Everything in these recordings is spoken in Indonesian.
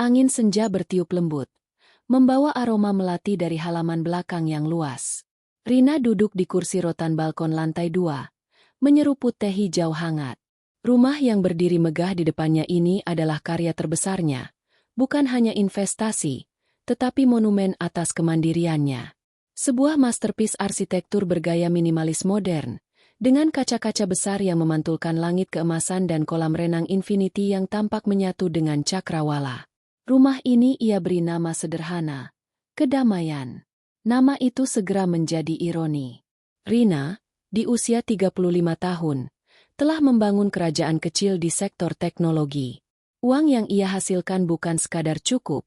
Angin senja bertiup lembut, membawa aroma melati dari halaman belakang yang luas. Rina duduk di kursi rotan balkon lantai 2, menyeruput teh hijau hangat. Rumah yang berdiri megah di depannya ini adalah karya terbesarnya, bukan hanya investasi, tetapi monumen atas kemandiriannya. Sebuah masterpiece arsitektur bergaya minimalis modern, dengan kaca-kaca besar yang memantulkan langit keemasan dan kolam renang infinity yang tampak menyatu dengan cakrawala. Rumah ini ia beri nama sederhana, Kedamaian. Nama itu segera menjadi ironi. Rina, di usia 35 tahun, telah membangun kerajaan kecil di sektor teknologi. Uang yang ia hasilkan bukan sekadar cukup,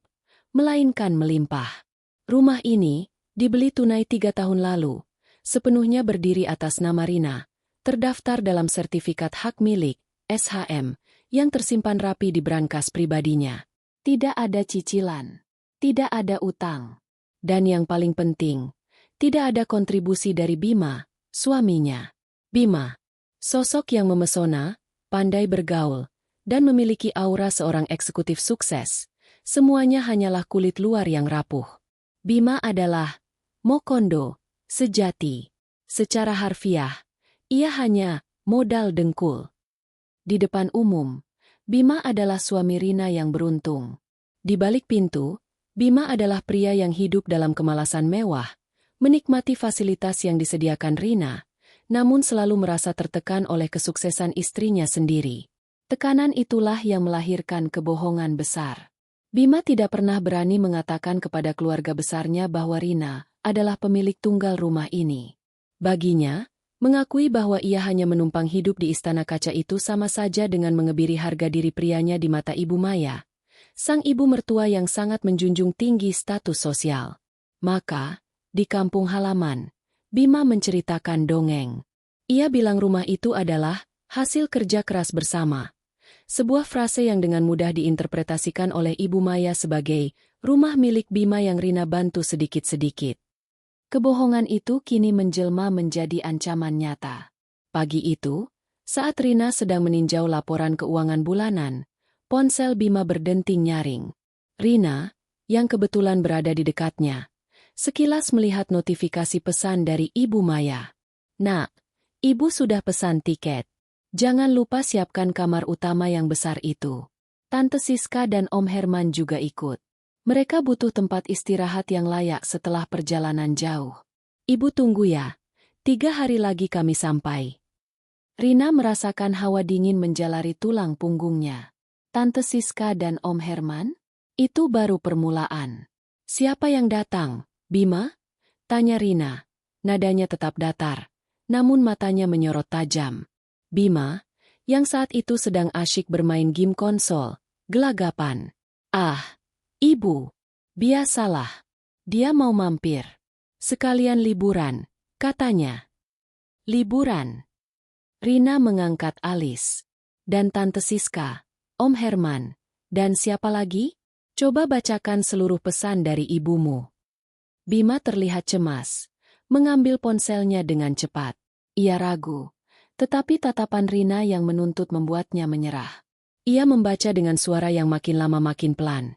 melainkan melimpah. Rumah ini, dibeli tunai 3 tahun lalu, sepenuhnya berdiri atas nama Rina, terdaftar dalam sertifikat hak milik, SHM, yang tersimpan rapi di brankas pribadinya. Tidak ada cicilan, tidak ada utang, dan yang paling penting, tidak ada kontribusi dari Bima, suaminya. Bima, sosok yang memesona, pandai bergaul, dan memiliki aura seorang eksekutif sukses, semuanya hanyalah kulit luar yang rapuh. Bima adalah Mokondo sejati. Secara harfiah, ia hanya modal dengkul. Di depan umum, Bima adalah suami Rina yang beruntung. Di balik pintu, Bima adalah pria yang hidup dalam kemalasan mewah, menikmati fasilitas yang disediakan Rina, namun selalu merasa tertekan oleh kesuksesan istrinya sendiri. Tekanan itulah yang melahirkan kebohongan besar. Bima tidak pernah berani mengatakan kepada keluarga besarnya bahwa Rina adalah pemilik tunggal rumah ini. Baginya, mengakui bahwa ia hanya menumpang hidup di istana kaca itu sama saja dengan mengebiri harga diri prianya di mata Ibu Maya, sang ibu mertua yang sangat menjunjung tinggi status sosial. Maka, di kampung halaman, Bima menceritakan dongeng. Ia bilang rumah itu adalah hasil kerja keras bersama. Sebuah frase yang dengan mudah diinterpretasikan oleh Ibu Maya sebagai rumah milik Bima yang Rina bantu sedikit-sedikit. Kebohongan itu kini menjelma menjadi ancaman nyata. Pagi itu, saat Rina sedang meninjau laporan keuangan bulanan, ponsel Bima berdenting nyaring. Rina, yang kebetulan berada di dekatnya, sekilas melihat notifikasi pesan dari Ibu Maya. "Nak, Ibu sudah pesan tiket. Jangan lupa siapkan kamar utama yang besar itu." Tante Siska dan Om Herman juga ikut. Mereka butuh tempat istirahat yang layak setelah perjalanan jauh. "Ibu tunggu ya. 3 hari lagi kami sampai." Rina merasakan hawa dingin menjalari tulang punggungnya. Tante Siska dan Om Herman? Itu baru permulaan. "Siapa yang datang, Bima?" tanya Rina. Nadanya tetap datar, namun matanya menyorot tajam. Bima, yang saat itu sedang asyik bermain game konsol, gelagapan. "Ah, Ibu, biasalah. Dia mau mampir. Sekalian liburan," katanya. "Liburan?" Rina mengangkat alis. "Dan Tante Siska, Om Herman, dan siapa lagi? Coba bacakan seluruh pesan dari ibumu." Bima terlihat cemas, mengambil ponselnya dengan cepat. Ia ragu, tetapi tatapan Rina yang menuntut membuatnya menyerah. Ia membaca dengan suara yang makin lama makin pelan.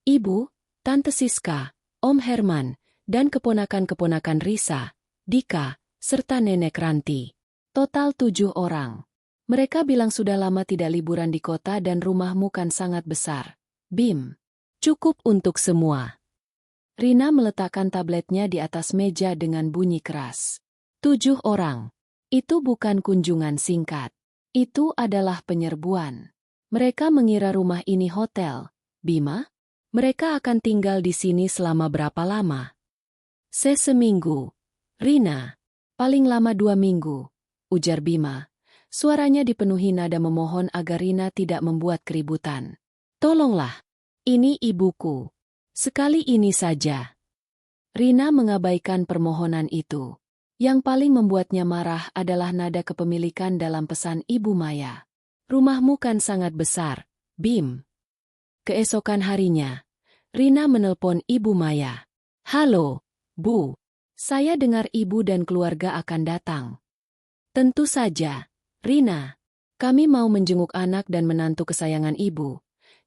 "Ibu, Tante Siska, Om Herman, dan keponakan-keponakan Risa, Dika, serta Nenek Ranti. Total 7 orang. Mereka bilang sudah lama tidak liburan di kota dan rumahmu kan sangat besar. Bim, cukup untuk semua." Rina meletakkan tabletnya di atas meja dengan bunyi keras. 7 orang. Itu bukan kunjungan singkat. Itu adalah penyerbuan. Mereka mengira rumah ini hotel. "Bima, mereka akan tinggal di sini selama berapa lama?" "Seminggu. Rina, paling lama 2 minggu," ujar Bima. Suaranya dipenuhi nada memohon agar Rina tidak membuat keributan. "Tolonglah. Ini ibuku. Sekali ini saja." Rina mengabaikan permohonan itu. Yang paling membuatnya marah adalah nada kepemilikan dalam pesan Ibu Maya. "Rumahmu kan sangat besar, Bim." Keesokan harinya, Rina menelpon Ibu Maya. "Halo, Bu. Saya dengar Ibu dan keluarga akan datang." "Tentu saja, Rina. Kami mau menjenguk anak dan menantu kesayangan Ibu.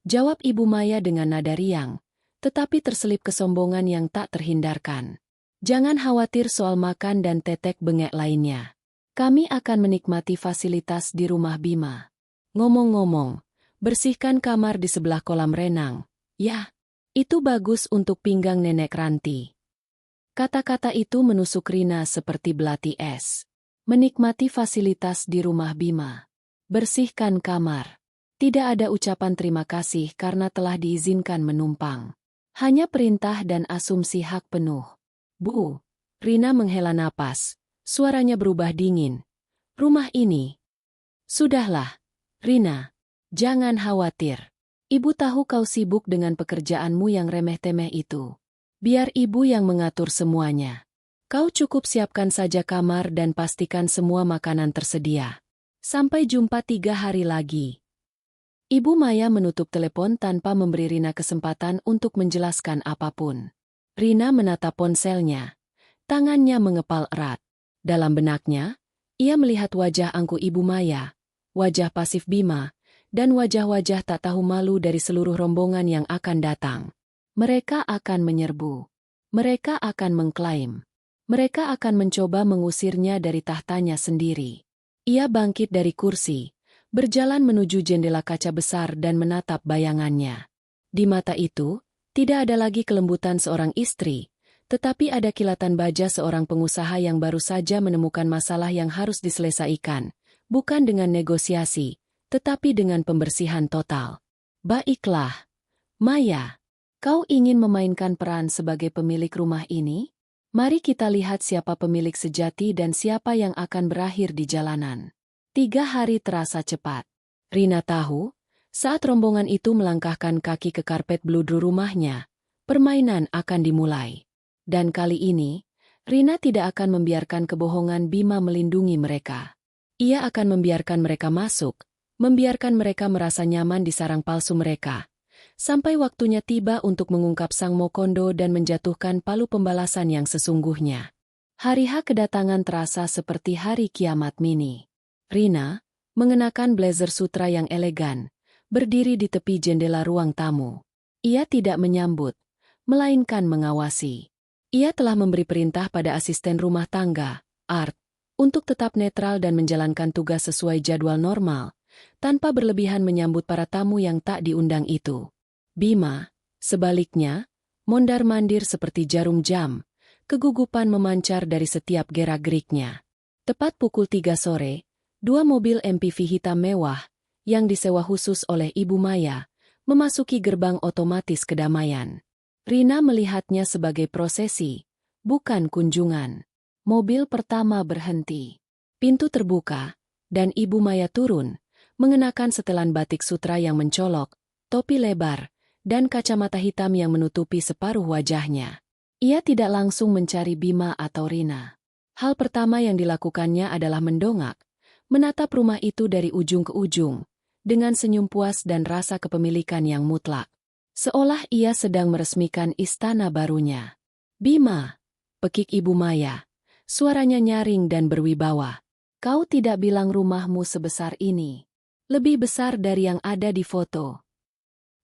Jawab Ibu Maya dengan nada riang, tetapi terselip kesombongan yang tak terhindarkan. Jangan khawatir soal makan dan tetek bengek lainnya. Kami akan menikmati fasilitas di rumah Bima. Ngomong-ngomong, bersihkan kamar di sebelah kolam renang. Ya, itu bagus untuk pinggang Nenek Ranti. Kata-kata itu menusuk Rina seperti belati es. Menikmati fasilitas di rumah Bima. Bersihkan kamar. Tidak ada ucapan terima kasih karena telah diizinkan menumpang. Hanya perintah dan asumsi hak penuh. Bu, Rina menghela napas. Suaranya berubah dingin. Rumah ini. Sudahlah, Rina. Jangan khawatir. Ibu tahu kau sibuk dengan pekerjaanmu yang remeh-temeh itu. Biar ibu yang mengatur semuanya. Kau cukup siapkan saja kamar dan pastikan semua makanan tersedia. Sampai jumpa 3 hari lagi. Ibu Maya menutup telepon tanpa memberi Rina kesempatan untuk menjelaskan apapun. Rina menatap ponselnya. Tangannya mengepal erat. Dalam benaknya, ia melihat wajah angkuh Ibu Maya, wajah pasif Bima, dan wajah-wajah tak tahu malu dari seluruh rombongan yang akan datang. Mereka akan menyerbu. Mereka akan mengklaim. Mereka akan mencoba mengusirnya dari tahtanya sendiri. Ia bangkit dari kursi, berjalan menuju jendela kaca besar dan menatap bayangannya. Di mata itu, tidak ada lagi kelembutan seorang istri, tetapi ada kilatan baja seorang pengusaha yang baru saja menemukan masalah yang harus diselesaikan, bukan dengan negosiasi, tetapi dengan pembersihan total. Baiklah, Maya, kau ingin memainkan peran sebagai pemilik rumah ini? Mari kita lihat siapa pemilik sejati dan siapa yang akan berakhir di jalanan. 3 hari terasa cepat. Rina tahu, saat rombongan itu melangkahkan kaki ke karpet bludru rumahnya, permainan akan dimulai. Dan kali ini, Rina tidak akan membiarkan kebohongan Bima melindungi mereka. Ia akan membiarkan mereka masuk, membiarkan mereka merasa nyaman di sarang palsu mereka, sampai waktunya tiba untuk mengungkap Sang Mokondo dan menjatuhkan palu pembalasan yang sesungguhnya. Hari H kedatangan terasa seperti hari kiamat mini. Rina, mengenakan blazer sutra yang elegan, berdiri di tepi jendela ruang tamu. Ia tidak menyambut, melainkan mengawasi. Ia telah memberi perintah pada asisten rumah tangga, Art, untuk tetap netral dan menjalankan tugas sesuai jadwal normal, tanpa berlebihan menyambut para tamu yang tak diundang itu. Bima, sebaliknya, mondar-mandir seperti jarum jam, kegugupan memancar dari setiap gerak-geriknya. Tepat pukul 3 sore, 2 mobil MPV hitam mewah, yang disewa khusus oleh Ibu Maya, memasuki gerbang otomatis kedamaian. Rina melihatnya sebagai prosesi, bukan kunjungan. Mobil pertama berhenti. Pintu terbuka, dan Ibu Maya turun, mengenakan setelan batik sutra yang mencolok, topi lebar, dan kacamata hitam yang menutupi separuh wajahnya. Ia tidak langsung mencari Bima atau Rina. Hal pertama yang dilakukannya adalah mendongak, menatap rumah itu dari ujung ke ujung, dengan senyum puas dan rasa kepemilikan yang mutlak. Seolah ia sedang meresmikan istana barunya. Bima, pekik Ibu Maya. Suaranya nyaring dan berwibawa. Kau tidak bilang rumahmu sebesar ini. Lebih besar dari yang ada di foto.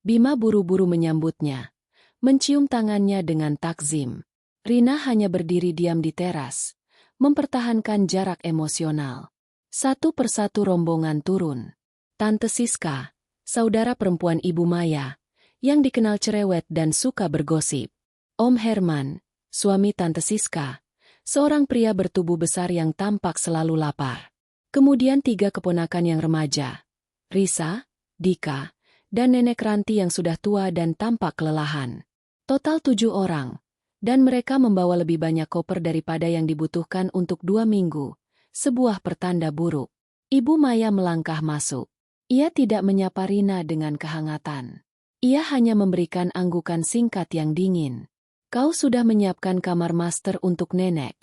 Bima buru-buru menyambutnya. Mencium tangannya dengan takzim. Rina hanya berdiri diam di teras, mempertahankan jarak emosional. Satu persatu rombongan turun. Tante Siska, saudara perempuan Ibu Maya, yang dikenal cerewet dan suka bergosip. Om Herman, suami Tante Siska, seorang pria bertubuh besar yang tampak selalu lapar. Kemudian 3 keponakan yang remaja, Risa, Dika, dan Nenek Ranti yang sudah tua dan tampak kelelahan. Total 7 orang, dan mereka membawa lebih banyak koper daripada yang dibutuhkan untuk 2 minggu, sebuah pertanda buruk. Ibu Maya melangkah masuk. Ia tidak menyapa Rina dengan kehangatan. Ia hanya memberikan anggukan singkat yang dingin. Kau sudah menyiapkan kamar master untuk nenek.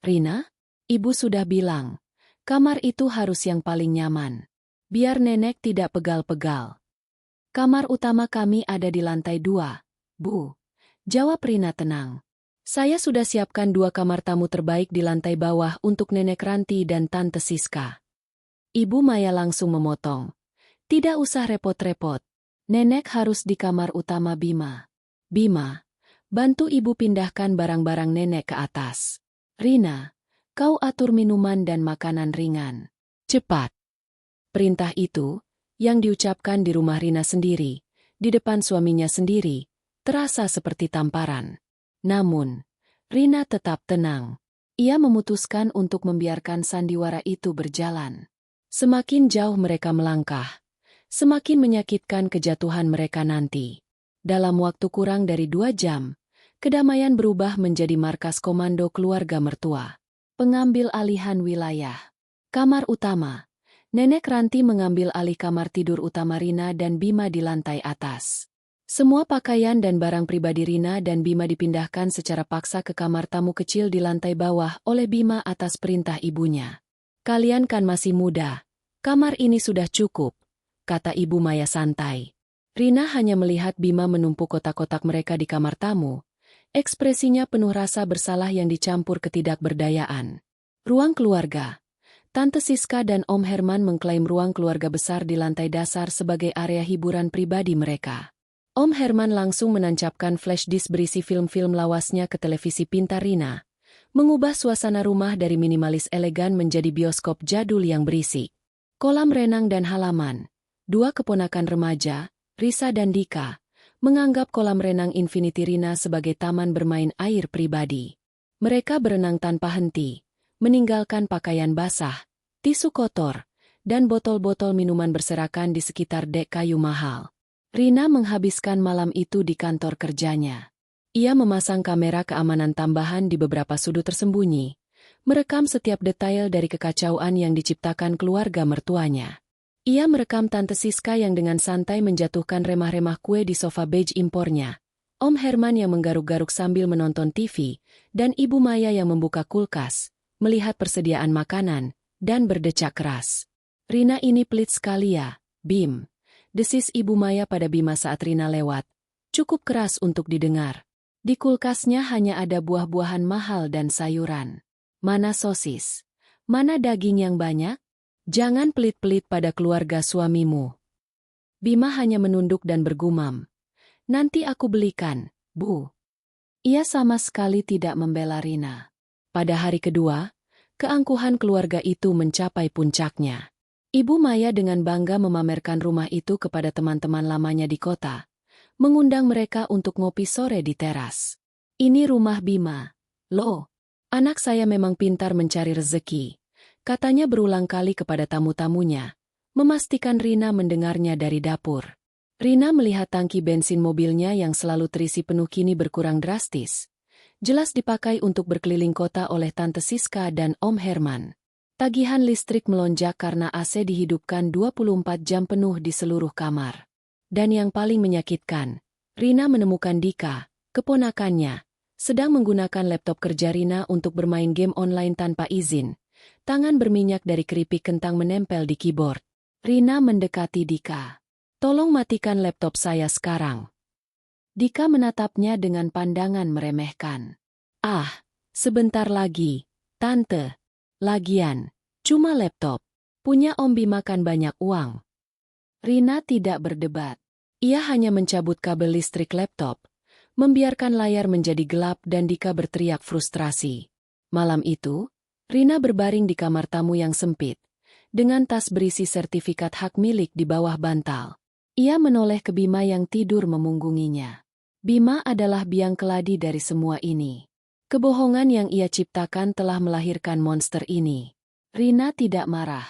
Rina, ibu sudah bilang, kamar itu harus yang paling nyaman. Biar nenek tidak pegal-pegal. Kamar utama kami ada di lantai 2, Bu. Jawab Rina tenang. Saya sudah siapkan 2 kamar tamu terbaik di lantai bawah untuk Nenek Ranti dan Tante Siska. Ibu Maya langsung memotong. Tidak usah repot-repot. Nenek harus di kamar utama Bima. Bima, bantu ibu pindahkan barang-barang nenek ke atas. Rina, kau atur minuman dan makanan ringan. Cepat. Perintah itu, yang diucapkan di rumah Rina sendiri, di depan suaminya sendiri, terasa seperti tamparan. Namun, Rina tetap tenang. Ia memutuskan untuk membiarkan sandiwara itu berjalan. Semakin jauh mereka melangkah, semakin menyakitkan kejatuhan mereka nanti. Dalam waktu kurang dari 2 jam, kedamaian berubah menjadi markas komando keluarga mertua. Pengambil alihan wilayah. Kamar utama. Nenek Ranti mengambil alih kamar tidur utama Rina dan Bima di lantai atas. Semua pakaian dan barang pribadi Rina dan Bima dipindahkan secara paksa ke kamar tamu kecil di lantai bawah oleh Bima atas perintah ibunya. Kalian kan masih muda. Kamar ini sudah cukup, kata Ibu Maya santai. Rina hanya melihat Bima menumpuk kotak-kotak mereka di kamar tamu. Ekspresinya penuh rasa bersalah yang dicampur ketidakberdayaan. Ruang keluarga. Tante Siska dan Om Herman mengklaim ruang keluarga besar di lantai dasar sebagai area hiburan pribadi mereka. Om Herman langsung menancapkan flash disk berisi film-film lawasnya ke televisi pintar Rina, mengubah suasana rumah dari minimalis elegan menjadi bioskop jadul yang berisik. Kolam renang dan halaman. 2 keponakan remaja, Risa dan Dika, menganggap kolam renang Infinity Rina sebagai taman bermain air pribadi. Mereka berenang tanpa henti, meninggalkan pakaian basah, tisu kotor, dan botol-botol minuman berserakan di sekitar dek kayu mahal. Rina menghabiskan malam itu di kantor kerjanya. Ia memasang kamera keamanan tambahan di beberapa sudut tersembunyi, merekam setiap detail dari kekacauan yang diciptakan keluarga mertuanya. Ia merekam Tante Siska yang dengan santai menjatuhkan remah-remah kue di sofa beige impornya, Om Herman yang menggaruk-garuk sambil menonton TV, dan Ibu Maya yang membuka kulkas, melihat persediaan makanan, dan berdecak keras. Rina ini pelit sekali ya, Bim. Desis Ibu Maya pada Bima saat Rina lewat. Cukup keras untuk didengar. Di kulkasnya hanya ada buah-buahan mahal dan sayuran. Mana sosis? Mana daging yang banyak? Jangan pelit-pelit pada keluarga suamimu. Bima hanya menunduk dan bergumam. Nanti aku belikan, Bu. Ia sama sekali tidak membela Rina. Pada hari kedua, keangkuhan keluarga itu mencapai puncaknya. Ibu Maya dengan bangga memamerkan rumah itu kepada teman-teman lamanya di kota, mengundang mereka untuk ngopi sore di teras. Ini rumah Bima. Loh, anak saya memang pintar mencari rezeki, katanya berulang kali kepada tamu-tamunya, memastikan Rina mendengarnya dari dapur. Rina melihat tangki bensin mobilnya yang selalu terisi penuh kini berkurang drastis. Jelas dipakai untuk berkeliling kota oleh Tante Siska dan Om Herman. Tagihan listrik melonjak karena AC dihidupkan 24 jam penuh di seluruh kamar. Dan yang paling menyakitkan, Rina menemukan Dika, keponakannya, sedang menggunakan laptop kerja Rina untuk bermain game online tanpa izin. Tangan berminyak dari keripik kentang menempel di keyboard. Rina mendekati Dika. Tolong matikan laptop saya sekarang. Dika menatapnya dengan pandangan meremehkan. Ah, sebentar lagi, Tante. Lagian, cuma laptop. Punya Om Bima kan banyak uang. Rina tidak berdebat. Ia hanya mencabut kabel listrik laptop, membiarkan layar menjadi gelap dan Dika berteriak frustrasi. Malam itu, Rina berbaring di kamar tamu yang sempit, dengan tas berisi sertifikat hak milik di bawah bantal. Ia menoleh ke Bima yang tidur memunggunginya. Bima adalah biang keladi dari semua ini. Kebohongan yang ia ciptakan telah melahirkan monster ini. Rina tidak marah.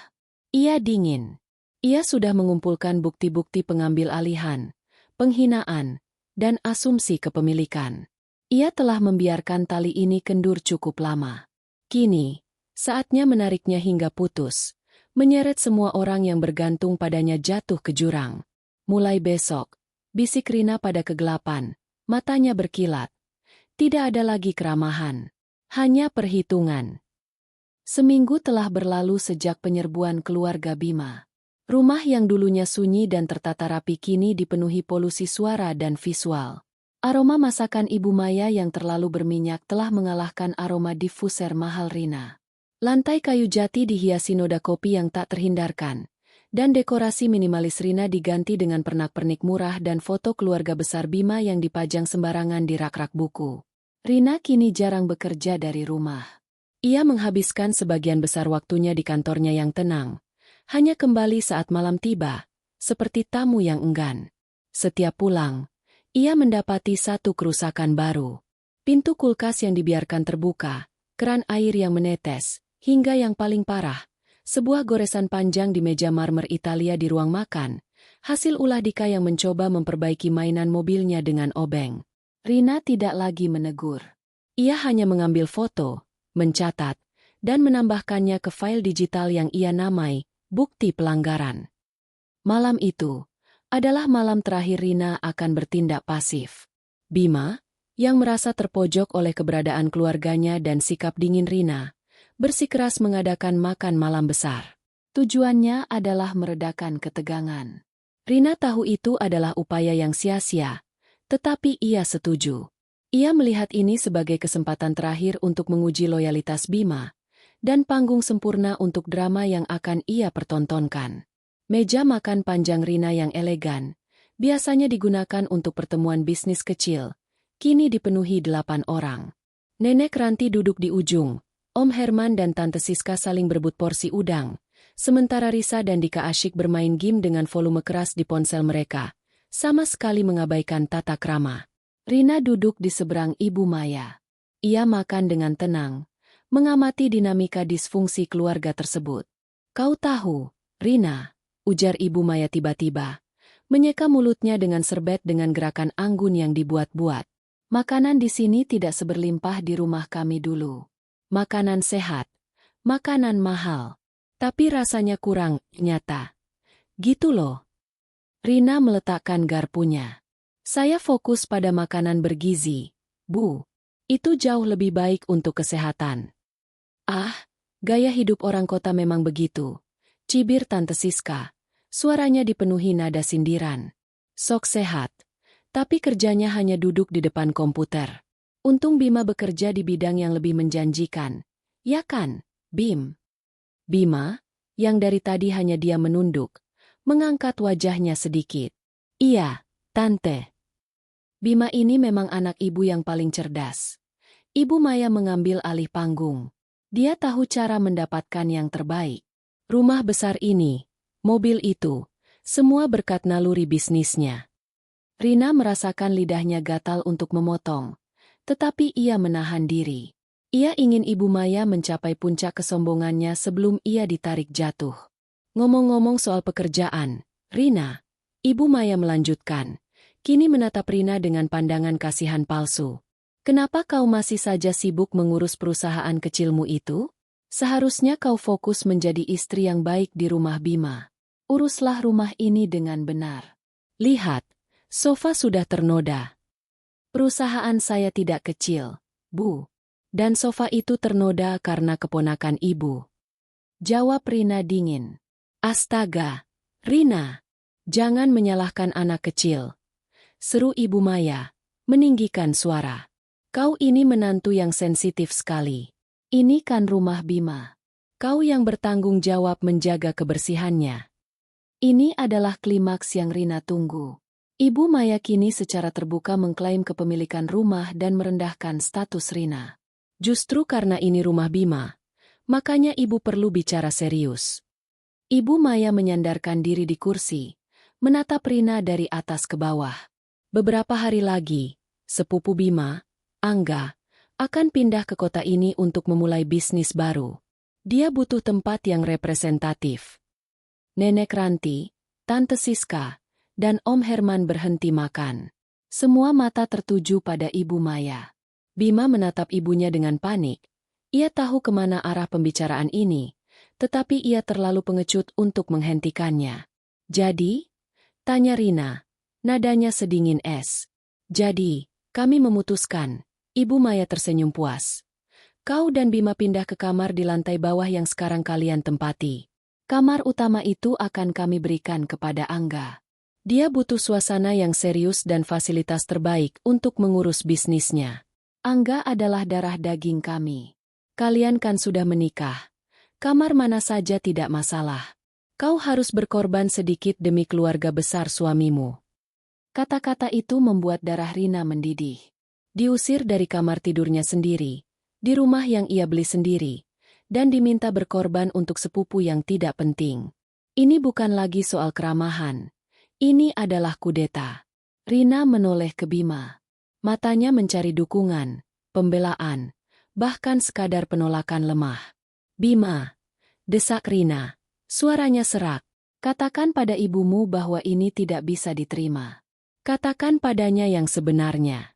Ia dingin. Ia sudah mengumpulkan bukti-bukti pengambil alihan, penghinaan, dan asumsi kepemilikan. Ia telah membiarkan tali ini kendur cukup lama. Kini, saatnya menariknya hingga putus, menyeret semua orang yang bergantung padanya jatuh ke jurang. Mulai besok, bisik Rina pada kegelapan, matanya berkilat. Tidak ada lagi keramahan, hanya perhitungan. Seminggu telah berlalu sejak penyerbuan keluarga Bima. Rumah yang dulunya sunyi dan tertata rapi kini dipenuhi polusi suara dan visual. Aroma masakan Ibu Maya yang terlalu berminyak telah mengalahkan aroma diffuser mahal Rina. Lantai kayu jati dihiasi noda kopi yang tak terhindarkan, Dan dekorasi minimalis Rina diganti dengan pernak-pernik murah dan foto keluarga besar Bima yang dipajang sembarangan di rak-rak buku. Rina kini jarang bekerja dari rumah. Ia menghabiskan sebagian besar waktunya di kantornya yang tenang. Hanya kembali saat malam tiba, seperti tamu yang enggan. Setiap pulang, ia mendapati satu kerusakan baru. Pintu kulkas yang dibiarkan terbuka, keran air yang menetes, hingga yang paling parah, sebuah goresan panjang di meja marmer Italia di ruang makan, hasil ulah Dika yang mencoba memperbaiki mainan mobilnya dengan obeng. Rina tidak lagi menegur. Ia hanya mengambil foto, mencatat, dan menambahkannya ke file digital yang ia namai bukti pelanggaran. Malam itu adalah malam terakhir Rina akan bertindak pasif. Bima, yang merasa terpojok oleh keberadaan keluarganya dan sikap dingin Rina, bersikeras mengadakan makan malam besar. Tujuannya adalah meredakan ketegangan. Rina tahu itu adalah upaya yang sia-sia, tetapi ia setuju. Ia melihat ini sebagai kesempatan terakhir untuk menguji loyalitas Bima, dan panggung sempurna untuk drama yang akan ia pertontonkan. Meja makan panjang Rina yang elegan, biasanya digunakan untuk pertemuan bisnis kecil, kini dipenuhi 8 orang. Nenek Ranti duduk di ujung, Om Herman dan Tante Siska saling berebut porsi udang, sementara Risa dan Dika asyik bermain game dengan volume keras di ponsel mereka, sama sekali mengabaikan tata krama. Rina duduk di seberang Ibu Maya. Ia makan dengan tenang, mengamati dinamika disfungsi keluarga tersebut. "Kau tahu, Rina," ujar Ibu Maya tiba-tiba, menyeka mulutnya dengan serbet dengan gerakan anggun yang dibuat-buat. "Makanan di sini tidak seberlimpah di rumah kami dulu. Makanan sehat, makanan mahal, tapi rasanya kurang nyata. Gitu loh." Rina meletakkan garpunya. "Saya fokus pada makanan bergizi, Bu. Itu jauh lebih baik untuk kesehatan." "Ah, gaya hidup orang kota memang begitu," cibir Tante Siska. Suaranya dipenuhi nada sindiran. "Sok sehat, tapi kerjanya hanya duduk di depan komputer. Untung Bima bekerja di bidang yang lebih menjanjikan. Ya kan, Bim?" Bima, yang dari tadi hanya diam menunduk, mengangkat wajahnya sedikit. "Iya, Tante." Bima ini memang anak ibu yang paling cerdas. Ibu Maya mengambil alih panggung. Dia tahu cara mendapatkan yang terbaik. Rumah besar ini, mobil itu, semua berkat naluri bisnisnya. Rina merasakan lidahnya gatal untuk memotong, tetapi ia menahan diri. Ia ingin Ibu Maya mencapai puncak kesombongannya sebelum ia ditarik jatuh. "Ngomong-ngomong soal pekerjaan, Rina," Ibu Maya melanjutkan, kini menatap Rina dengan pandangan kasihan palsu. "Kenapa kau masih saja sibuk mengurus perusahaan kecilmu itu? Seharusnya kau fokus menjadi istri yang baik di rumah Bima. Uruslah rumah ini dengan benar. Lihat, sofa sudah ternoda. Perusahaan saya tidak kecil, Bu. Dan sofa itu ternoda karena keponakan ibu." Jawab Rina dingin. "Astaga, Rina, jangan menyalahkan anak kecil," seru Ibu Maya, meninggikan suara. "Kau ini menantu yang sensitif sekali. Ini kan rumah Bima. Kau yang bertanggung jawab menjaga kebersihannya." Ini adalah klimaks yang Rina tunggu. Ibu Maya kini secara terbuka mengklaim kepemilikan rumah dan merendahkan status Rina. Justru karena ini rumah Bima, makanya ibu perlu bicara serius. Ibu Maya menyandarkan diri di kursi, menatap Rina dari atas ke bawah. Beberapa hari lagi, sepupu Bima, Angga, akan pindah ke kota ini untuk memulai bisnis baru. Dia butuh tempat yang representatif. Nenek Ranti, Tante Siska, dan Om Herman berhenti makan. Semua mata tertuju pada Ibu Maya. Bima menatap ibunya dengan panik. Ia tahu kemana arah pembicaraan ini, tetapi ia terlalu pengecut untuk menghentikannya. "Jadi?" tanya Rina, nadanya sedingin es. "Jadi, kami memutuskan." Ibu Maya tersenyum puas. "Kau dan Bima pindah ke kamar di lantai bawah yang sekarang kalian tempati. Kamar utama itu akan kami berikan kepada Angga. Dia butuh suasana yang serius dan fasilitas terbaik untuk mengurus bisnisnya. Angga adalah darah daging kami. Kalian kan sudah menikah. Kamar mana saja tidak masalah." Kau harus berkorban sedikit demi keluarga besar suamimu. Kata-kata itu membuat darah Rina mendidih. Diusir dari kamar tidurnya sendiri, di rumah yang ia beli sendiri, dan diminta berkorban untuk sepupu yang tidak penting. Ini bukan lagi soal keramahan. Ini adalah kudeta. Rina menoleh ke Bima. Matanya mencari dukungan, pembelaan, bahkan sekadar penolakan lemah. Bima, desak Rina. Suaranya serak. Katakan pada ibumu bahwa ini tidak bisa diterima. Katakan padanya yang sebenarnya.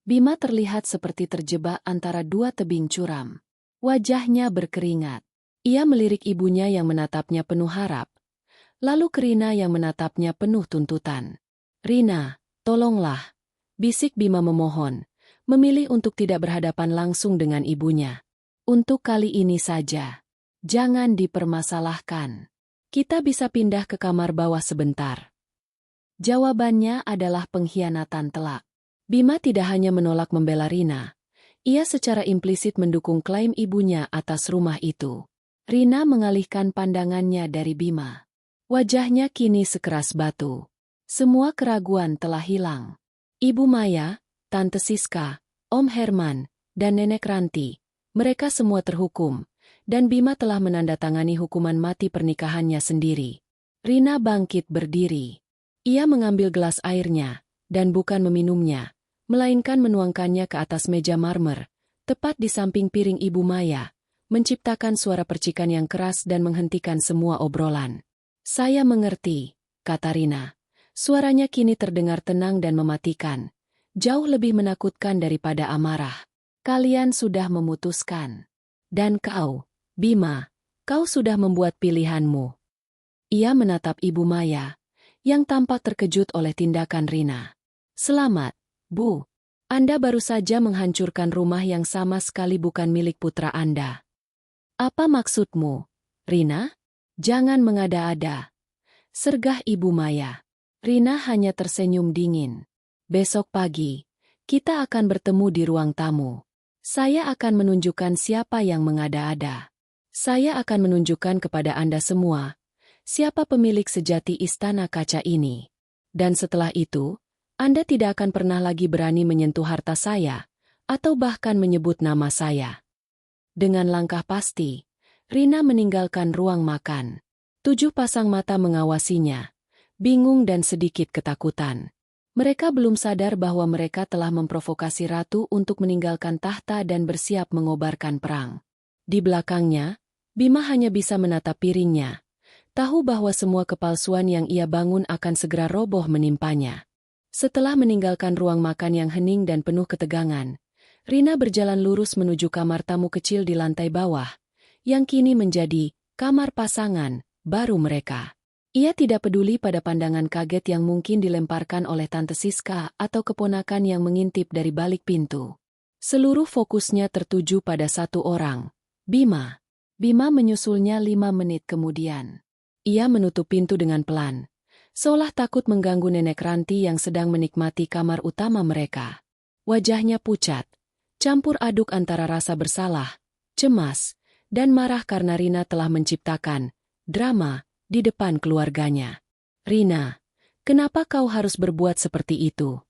Bima terlihat seperti terjebak antara dua tebing curam. Wajahnya berkeringat. Ia melirik ibunya yang menatapnya penuh harap. Lalu ke Rina yang menatapnya penuh tuntutan. Rina, tolonglah. Bisik Bima memohon. Memilih untuk tidak berhadapan langsung dengan ibunya. Untuk kali ini saja. Jangan dipermasalahkan. Kita bisa pindah ke kamar bawah sebentar. Jawabannya adalah pengkhianatan telak. Bima tidak hanya menolak membela Rina. Ia secara implisit mendukung klaim ibunya atas rumah itu. Rina mengalihkan pandangannya dari Bima. Wajahnya kini sekeras batu. Semua keraguan telah hilang. Ibu Maya, Tante Siska, Om Herman, dan Nenek Ranti, mereka semua terhukum. Dan Bima telah menandatangani hukuman mati pernikahannya sendiri. Rina bangkit berdiri. Ia mengambil gelas airnya, dan bukan meminumnya, melainkan menuangkannya ke atas meja marmer, tepat di samping piring Ibu Maya, menciptakan suara percikan yang keras dan menghentikan semua obrolan. Saya mengerti, kata Rina. Suaranya kini terdengar tenang dan mematikan, jauh lebih menakutkan daripada amarah. Kalian sudah memutuskan. Dan kau, Bima, kau sudah membuat pilihanmu. Ia menatap Ibu Maya, yang tampak terkejut oleh tindakan Rina. Selamat, Bu. Anda baru saja menghancurkan rumah yang sama sekali bukan milik putra Anda. Apa maksudmu, Rina? Jangan mengada-ada. Sergah Ibu Maya. Rina hanya tersenyum dingin. Besok pagi, kita akan bertemu di ruang tamu. Saya akan menunjukkan siapa yang mengada-ada. Saya akan menunjukkan kepada Anda semua, siapa pemilik sejati istana kaca ini. Dan setelah itu, Anda tidak akan pernah lagi berani menyentuh harta saya, atau bahkan menyebut nama saya. Dengan langkah pasti, Rina meninggalkan ruang makan. 7 pasang mata mengawasinya, bingung dan sedikit ketakutan. Mereka belum sadar bahwa mereka telah memprovokasi ratu untuk meninggalkan tahta dan bersiap mengobarkan perang. Di belakangnya, Bima hanya bisa menatap piringnya, tahu bahwa semua kepalsuan yang ia bangun akan segera roboh menimpanya. Setelah meninggalkan ruang makan yang hening dan penuh ketegangan, Rina berjalan lurus menuju kamar tamu kecil di lantai bawah, yang kini menjadi kamar pasangan baru mereka. Ia tidak peduli pada pandangan kaget yang mungkin dilemparkan oleh Tante Siska atau keponakan yang mengintip dari balik pintu. Seluruh fokusnya tertuju pada satu orang, Bima. Bima menyusulnya 5 menit kemudian. Ia menutup pintu dengan pelan, seolah takut mengganggu Nenek Ranti yang sedang menikmati kamar utama mereka. Wajahnya pucat, campur aduk antara rasa bersalah, cemas, dan marah karena Rina telah menciptakan drama di depan keluarganya. Rina, kenapa kau harus berbuat seperti itu?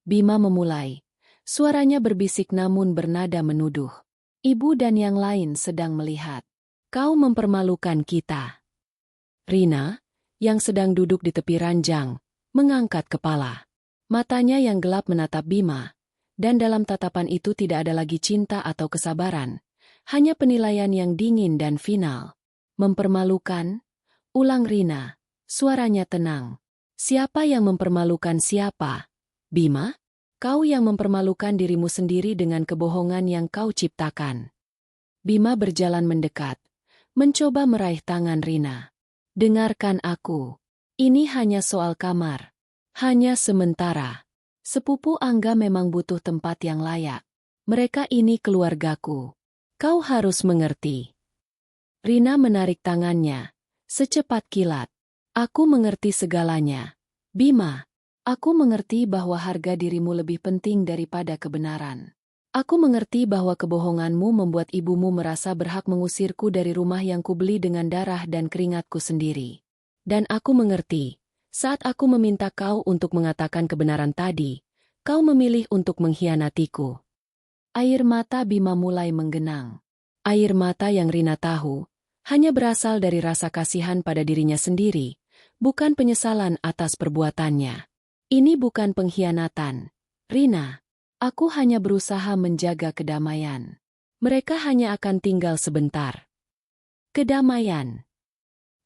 Bima memulai. Suaranya berbisik namun bernada menuduh. Ibu dan yang lain sedang melihat. Kau mempermalukan kita. Rina, yang sedang duduk di tepi ranjang, mengangkat kepala. Matanya yang gelap menatap Bima, dan dalam tatapan itu tidak ada lagi cinta atau kesabaran, hanya penilaian yang dingin dan final. Mempermalukan? Ulang Rina, suaranya tenang. Siapa yang mempermalukan siapa? Bima? Kau yang mempermalukan dirimu sendiri dengan kebohongan yang kau ciptakan. Bima berjalan mendekat, mencoba meraih tangan Rina. Dengarkan aku. Ini hanya soal kamar. Hanya sementara. Sepupu Angga memang butuh tempat yang layak. Mereka ini keluargaku. Kau harus mengerti. Rina menarik tangannya. Secepat kilat. Aku mengerti segalanya. Bima, aku mengerti bahwa harga dirimu lebih penting daripada kebenaran. Aku mengerti bahwa kebohonganmu membuat ibumu merasa berhak mengusirku dari rumah yang kubeli dengan darah dan keringatku sendiri. Dan aku mengerti, saat aku meminta kau untuk mengatakan kebenaran tadi, kau memilih untuk mengkhianatiku. Air mata Bima mulai menggenang. Air mata yang Rina tahu, hanya berasal dari rasa kasihan pada dirinya sendiri, bukan penyesalan atas perbuatannya. Ini bukan pengkhianatan, Rina. Aku hanya berusaha menjaga kedamaian. Mereka hanya akan tinggal sebentar. Kedamaian.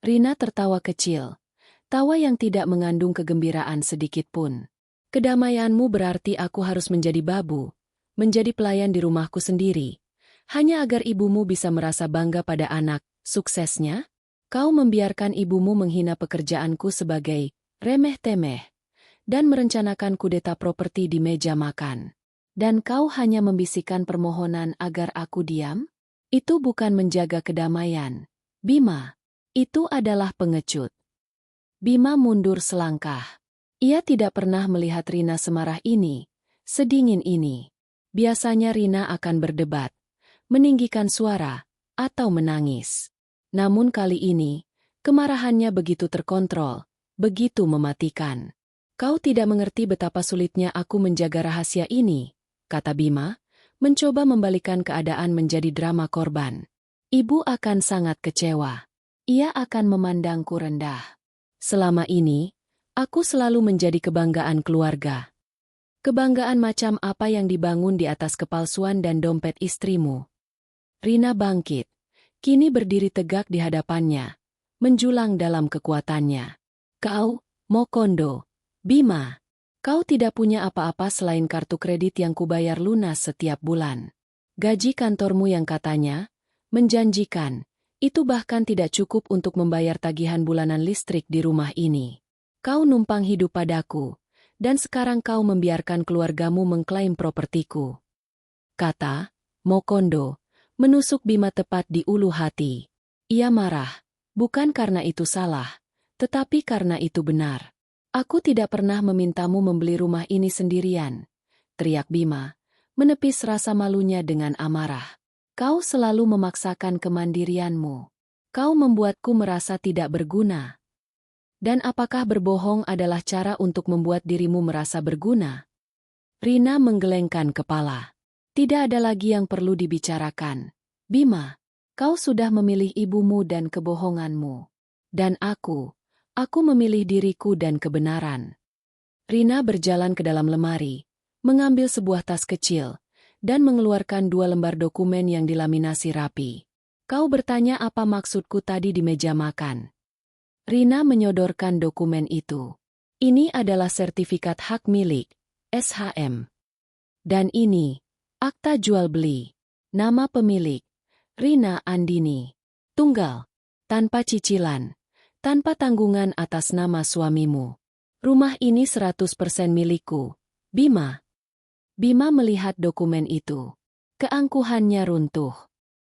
Rina tertawa kecil, tawa yang tidak mengandung kegembiraan sedikit pun. Kedamaianmu berarti aku harus menjadi babu, menjadi pelayan di rumahku sendiri, hanya agar ibumu bisa merasa bangga pada anak, suksesnya? Kau membiarkan ibumu menghina pekerjaanku sebagai remeh-temeh, dan merencanakan kudeta properti di meja makan. Dan kau hanya membisikkan permohonan agar aku diam? Itu bukan menjaga kedamaian, Bima. Itu adalah pengecut. Bima mundur selangkah. Ia tidak pernah melihat Rina semarah ini, sedingin ini. Biasanya Rina akan berdebat, meninggikan suara, atau menangis. Namun kali ini, kemarahannya begitu terkontrol, begitu mematikan. Kau tidak mengerti betapa sulitnya aku menjaga rahasia ini, kata Bima, mencoba membalikan keadaan menjadi drama korban. Ibu akan sangat kecewa. Ia akan memandangku rendah. Selama ini, aku selalu menjadi kebanggaan keluarga. Kebanggaan macam apa yang dibangun di atas kepalsuan dan dompet istrimu? Rina bangkit, kini berdiri tegak di hadapannya, menjulang dalam kekuatannya. Kau, Mokondo, Bima. Kau tidak punya apa-apa selain kartu kredit yang kubayar lunas setiap bulan. Gaji kantormu yang katanya menjanjikan, itu bahkan tidak cukup untuk membayar tagihan bulanan listrik di rumah ini. Kau numpang hidup padaku, dan sekarang kau membiarkan keluargamu mengklaim propertiku. Kata Mokondo, menusuk Bima tepat di ulu hati. Ia marah, bukan karena itu salah, tetapi karena itu benar. Aku tidak pernah memintamu membeli rumah ini sendirian, teriak Bima, menepis rasa malunya dengan amarah. Kau selalu memaksakan kemandirianmu. Kau membuatku merasa tidak berguna. Dan apakah berbohong adalah cara untuk membuat dirimu merasa berguna? Rina menggelengkan kepala. Tidak ada lagi yang perlu dibicarakan. Bima, kau sudah memilih ibumu dan kebohonganmu. Dan aku memilih diriku dan kebenaran. Rina berjalan ke dalam lemari, mengambil sebuah tas kecil, dan mengeluarkan 2 lembar dokumen yang dilaminasi rapi. Kau bertanya apa maksudku tadi di meja makan. Rina menyodorkan dokumen itu. Ini adalah sertifikat hak milik, SHM. Dan ini, akta jual beli. Nama pemilik, Rina Andini. Tunggal, tanpa cicilan. Tanpa tanggungan atas nama suamimu. Rumah ini 100% milikku, Bima. Bima melihat dokumen itu. Keangkuhannya runtuh.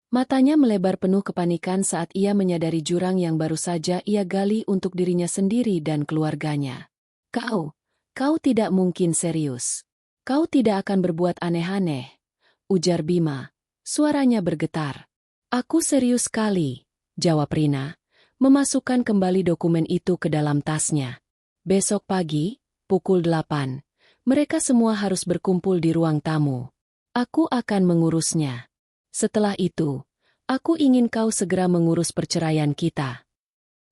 Matanya melebar penuh kepanikan saat ia menyadari jurang yang baru saja ia gali untuk dirinya sendiri dan keluarganya. Kau tidak mungkin serius. Kau tidak akan berbuat aneh-aneh, ujar Bima. Suaranya bergetar. Aku serius sekali, jawab Rina, memasukkan kembali dokumen itu ke dalam tasnya. Besok pagi, pukul 8, mereka semua harus berkumpul di ruang tamu. Aku akan mengurusnya. Setelah itu, aku ingin kau segera mengurus perceraian kita.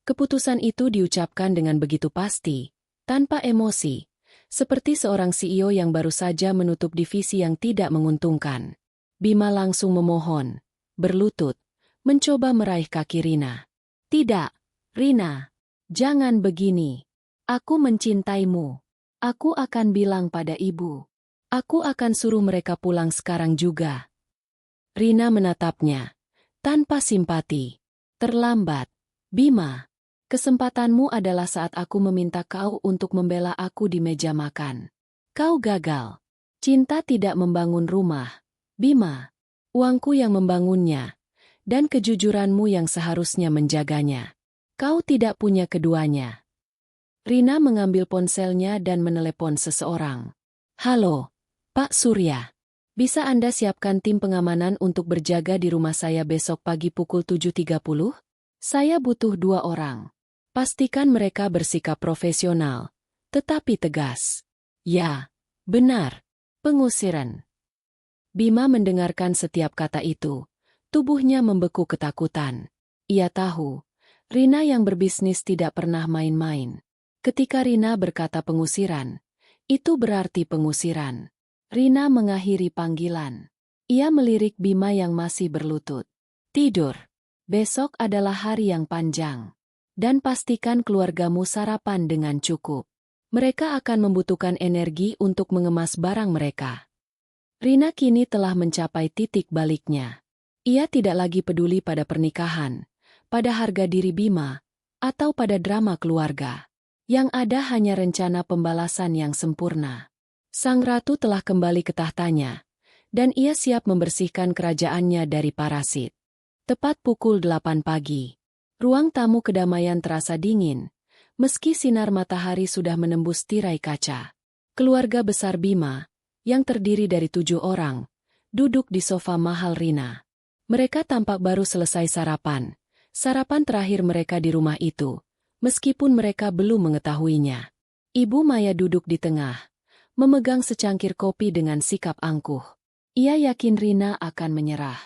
Keputusan itu diucapkan dengan begitu pasti, tanpa emosi, seperti seorang CEO yang baru saja menutup divisi yang tidak menguntungkan. Bima langsung memohon, berlutut, mencoba meraih kaki Rina. Tidak, Rina. Jangan begini. Aku mencintaimu. Aku akan bilang pada ibu. Aku akan suruh mereka pulang sekarang juga. Rina menatapnya, tanpa simpati. Terlambat, Bima. Kesempatanmu adalah saat aku meminta kau untuk membela aku di meja makan. Kau gagal. Cinta tidak membangun rumah, Bima. Uangku yang membangunnya. Dan kejujuranmu yang seharusnya menjaganya. Kau tidak punya keduanya. Rina mengambil ponselnya dan menelepon seseorang. Halo, Pak Surya. Bisa Anda siapkan tim pengamanan untuk berjaga di rumah saya besok pagi pukul 7.30? Saya butuh 2 orang. Pastikan mereka bersikap profesional, tetapi tegas. Ya, benar. Pengusiran. Bima mendengarkan setiap kata itu. Tubuhnya membeku ketakutan. Ia tahu, Rina yang berbisnis tidak pernah main-main. Ketika Rina berkata pengusiran, itu berarti pengusiran. Rina mengakhiri panggilan. Ia melirik Bima yang masih berlutut. Tidur. Besok adalah hari yang panjang. Dan pastikan keluargamu sarapan dengan cukup. Mereka akan membutuhkan energi untuk mengemas barang mereka. Rina kini telah mencapai titik baliknya. Ia tidak lagi peduli pada pernikahan, pada harga diri Bima, atau pada drama keluarga. Yang ada hanya rencana pembalasan yang sempurna. Sang ratu telah kembali ke tahtanya, dan ia siap membersihkan kerajaannya dari parasit. Tepat pukul 8 pagi. Ruang tamu kedamaian terasa dingin, meski sinar matahari sudah menembus tirai kaca. Keluarga besar Bima, yang terdiri dari 7 orang, duduk di sofa mahal Rina. Mereka tampak baru selesai sarapan terakhir mereka di rumah itu, meskipun mereka belum mengetahuinya. Ibu Maya duduk di tengah, memegang secangkir kopi dengan sikap angkuh. Ia yakin Rina akan menyerah.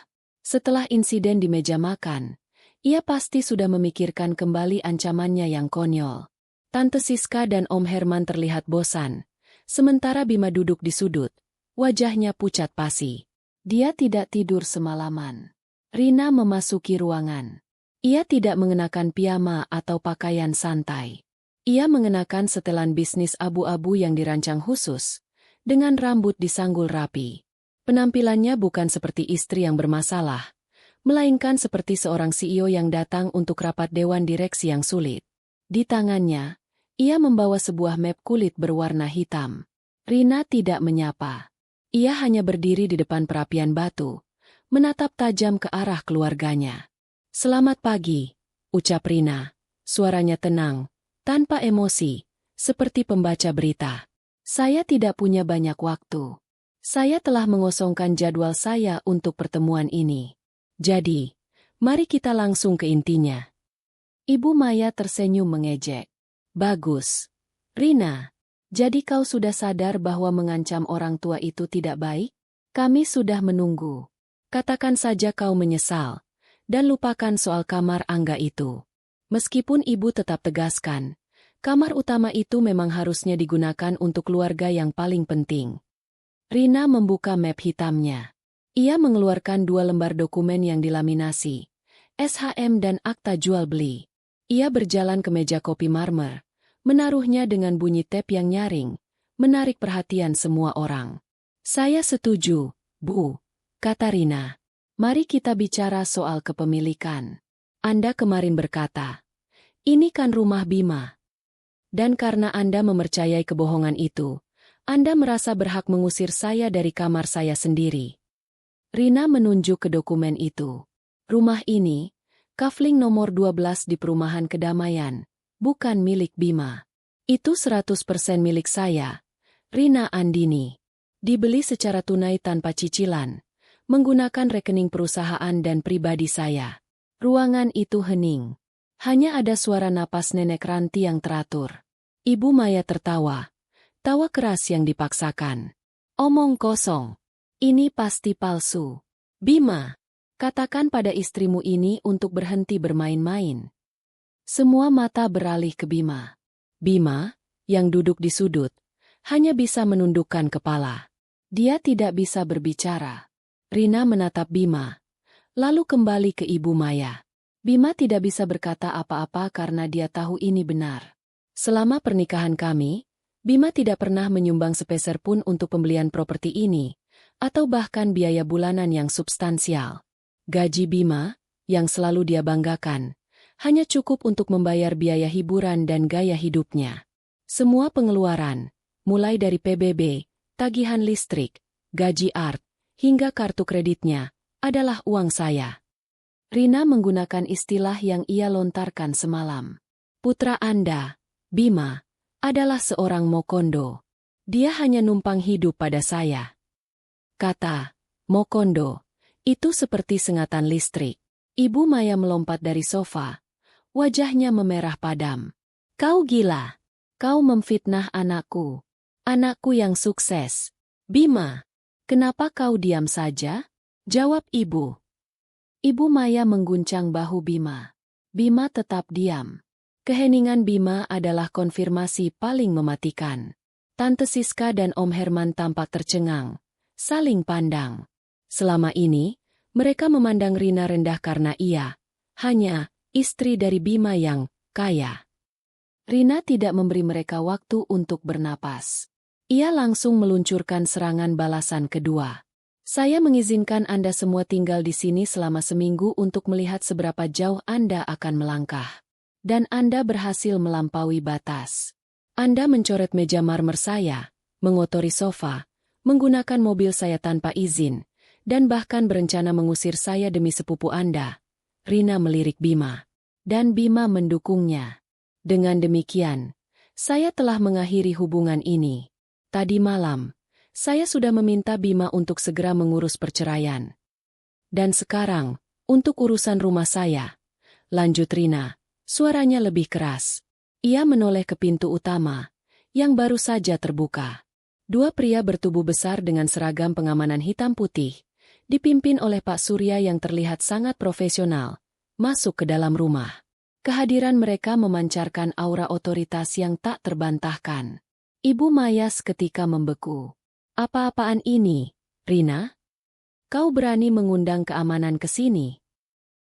Setelah insiden di meja makan, ia pasti sudah memikirkan kembali ancamannya yang konyol. Tante Siska dan Om Herman terlihat bosan, sementara Bima duduk di sudut, wajahnya pucat pasi. Dia tidak tidur semalaman. Rina memasuki ruangan. Ia tidak mengenakan piyama atau pakaian santai. Ia mengenakan setelan bisnis abu-abu yang dirancang khusus, dengan rambut disanggul rapi. Penampilannya bukan seperti istri yang bermasalah, melainkan seperti seorang CEO yang datang untuk rapat dewan direksi yang sulit. Di tangannya, ia membawa sebuah map kulit berwarna hitam. Rina tidak menyapa. Ia hanya berdiri di depan perapian batu, menatap tajam ke arah keluarganya. "Selamat pagi," ucap Rina. Suaranya tenang, tanpa emosi, seperti pembaca berita. "Saya tidak punya banyak waktu. Saya telah mengosongkan jadwal saya untuk pertemuan ini. Jadi, mari kita langsung ke intinya." Ibu Maya tersenyum mengejek. "Bagus. Rina, jadi kau sudah sadar bahwa mengancam orang tua itu tidak baik? Kami sudah menunggu. Katakan saja kau menyesal, dan lupakan soal kamar Angga itu." Meskipun ibu tetap tegaskan, kamar utama itu memang harusnya digunakan untuk keluarga yang paling penting. Rina membuka map hitamnya. Ia mengeluarkan 2 lembar dokumen yang dilaminasi, SHM dan akta jual beli. Ia berjalan ke meja kopi marmer, menaruhnya dengan bunyi tap yang nyaring, menarik perhatian semua orang. "Saya setuju, Bu," kata Rina. "Mari kita bicara soal kepemilikan. Anda kemarin berkata, ini kan rumah Bima. Dan karena Anda mempercayai kebohongan itu, Anda merasa berhak mengusir saya dari kamar saya sendiri." Rina menunjuk ke dokumen itu. "Rumah ini, kafling nomor 12 di Perumahan Kedamaian, bukan milik Bima. Itu 100% milik saya, Rina Andini. Dibeli secara tunai tanpa cicilan, menggunakan rekening perusahaan dan pribadi saya." Ruangan itu hening. Hanya ada suara napas nenek Ranti yang teratur. Ibu Maya tertawa. Tawa keras yang dipaksakan. "Omong kosong. Ini pasti palsu. Bima, katakan pada istrimu ini untuk berhenti bermain-main." Semua mata beralih ke Bima. Bima, yang duduk di sudut, hanya bisa menundukkan kepala. Dia tidak bisa berbicara. Rina menatap Bima, lalu kembali ke Ibu Maya. Bima tidak bisa berkata apa-apa karena dia tahu ini benar. Selama pernikahan kami, Bima tidak pernah menyumbang sepeser pun untuk pembelian properti ini, atau bahkan biaya bulanan yang substansial. Gaji Bima, yang selalu dia banggakan, hanya cukup untuk membayar biaya hiburan dan gaya hidupnya. Semua pengeluaran, mulai dari PBB, tagihan listrik, gaji art, hingga kartu kreditnya, adalah uang saya. Rina menggunakan istilah yang ia lontarkan semalam. "Putra Anda, Bima, adalah seorang mokondo. Dia hanya numpang hidup pada saya." kata Mokondo. Itu seperti sengatan listrik. Ibu Maya melompat dari sofa. Wajahnya memerah padam. Kau gila. Kau memfitnah anakku. Anakku yang sukses. Bima, kenapa kau diam saja? Jawab ibu. Ibu Maya mengguncang bahu Bima. Bima tetap diam. Keheningan Bima adalah konfirmasi paling mematikan. Tante Siska dan Om Herman tampak tercengang. Saling pandang. Selama ini, mereka memandang Rina rendah karena ia hanya istri dari Bima yang kaya. Rina tidak memberi mereka waktu untuk bernapas. Ia langsung meluncurkan serangan balasan kedua. Saya mengizinkan Anda semua tinggal di sini selama seminggu untuk melihat seberapa jauh Anda akan melangkah. Dan Anda berhasil melampaui batas. Anda mencoret meja marmer saya, mengotori sofa, menggunakan mobil saya tanpa izin, dan bahkan berencana mengusir saya demi sepupu Anda. Rina melirik Bima. Dan Bima mendukungnya. Dengan demikian, saya telah mengakhiri hubungan ini. Tadi malam, saya sudah meminta Bima untuk segera mengurus perceraian. Dan sekarang, untuk urusan rumah saya. Lanjut Rina, suaranya lebih keras. Ia menoleh ke pintu utama, yang baru saja terbuka. Dua pria bertubuh besar dengan seragam pengamanan hitam putih, dipimpin oleh Pak Surya yang terlihat sangat profesional, masuk ke dalam rumah. Kehadiran mereka memancarkan aura otoritas yang tak terbantahkan. Ibu Maya seketika membeku. Apa-apaan ini, Rina? Kau berani mengundang keamanan ke sini?